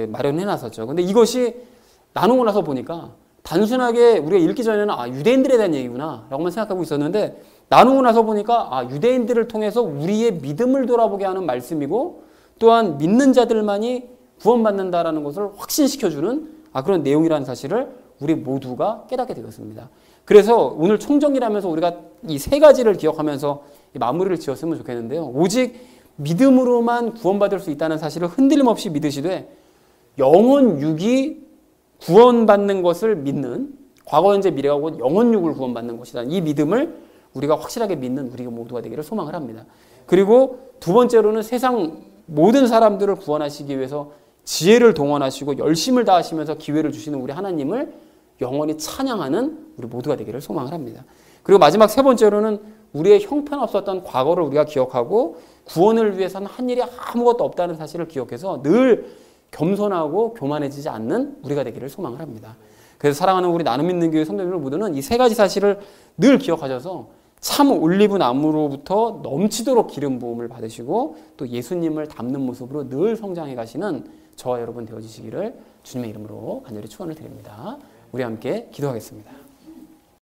마련해 놨었죠. 근데 이것이 나누고 나서 보니까 단순하게 우리가 읽기 전에는 유대인들에 대한 얘기구나 라고만 생각하고 있었는데, 나누고 나서 보니까 유대인들을 통해서 우리의 믿음을 돌아보게 하는 말씀이고, 또한 믿는 자들만이 구원받는다라는 것을 확신시켜주는 그런 내용이라는 사실을 우리 모두가 깨닫게 되었습니다. 그래서 오늘 총정리하면서 우리가 이 세 가지를 기억하면서 마무리를 지었으면 좋겠는데요. 오직 믿음으로만 구원받을 수 있다는 사실을 흔들림 없이 믿으시되, 영혼 육이 구원받는 것을 믿는, 과거 현재 미래가 곧 영혼 육을 구원받는 것이다, 이 믿음을 우리가 확실하게 믿는 우리 모두가 되기를 소망을 합니다. 그리고 두 번째로는 세상 모든 사람들을 구원하시기 위해서 지혜를 동원하시고 열심을 다하시면서 기회를 주시는 우리 하나님을 영원히 찬양하는 우리 모두가 되기를 소망을 합니다. 그리고 마지막 세 번째로는 우리의 형편없었던 과거를 우리가 기억하고 구원을 위해서는 한 일이 아무것도 없다는 사실을 기억해서 늘 겸손하고 교만해지지 않는 우리가 되기를 소망을 합니다. 그래서 사랑하는 우리 나눔 믿는 교회 성도님들 모두는 이 세 가지 사실을 늘 기억하셔서 참 올리브 나무로부터 넘치도록 기름 부음을 받으시고 또 예수님을 닮는 모습으로 늘 성장해 가시는 저와 여러분 되어주시기를 주님의 이름으로 간절히 축원을 드립니다. 우리 함께 기도하겠습니다.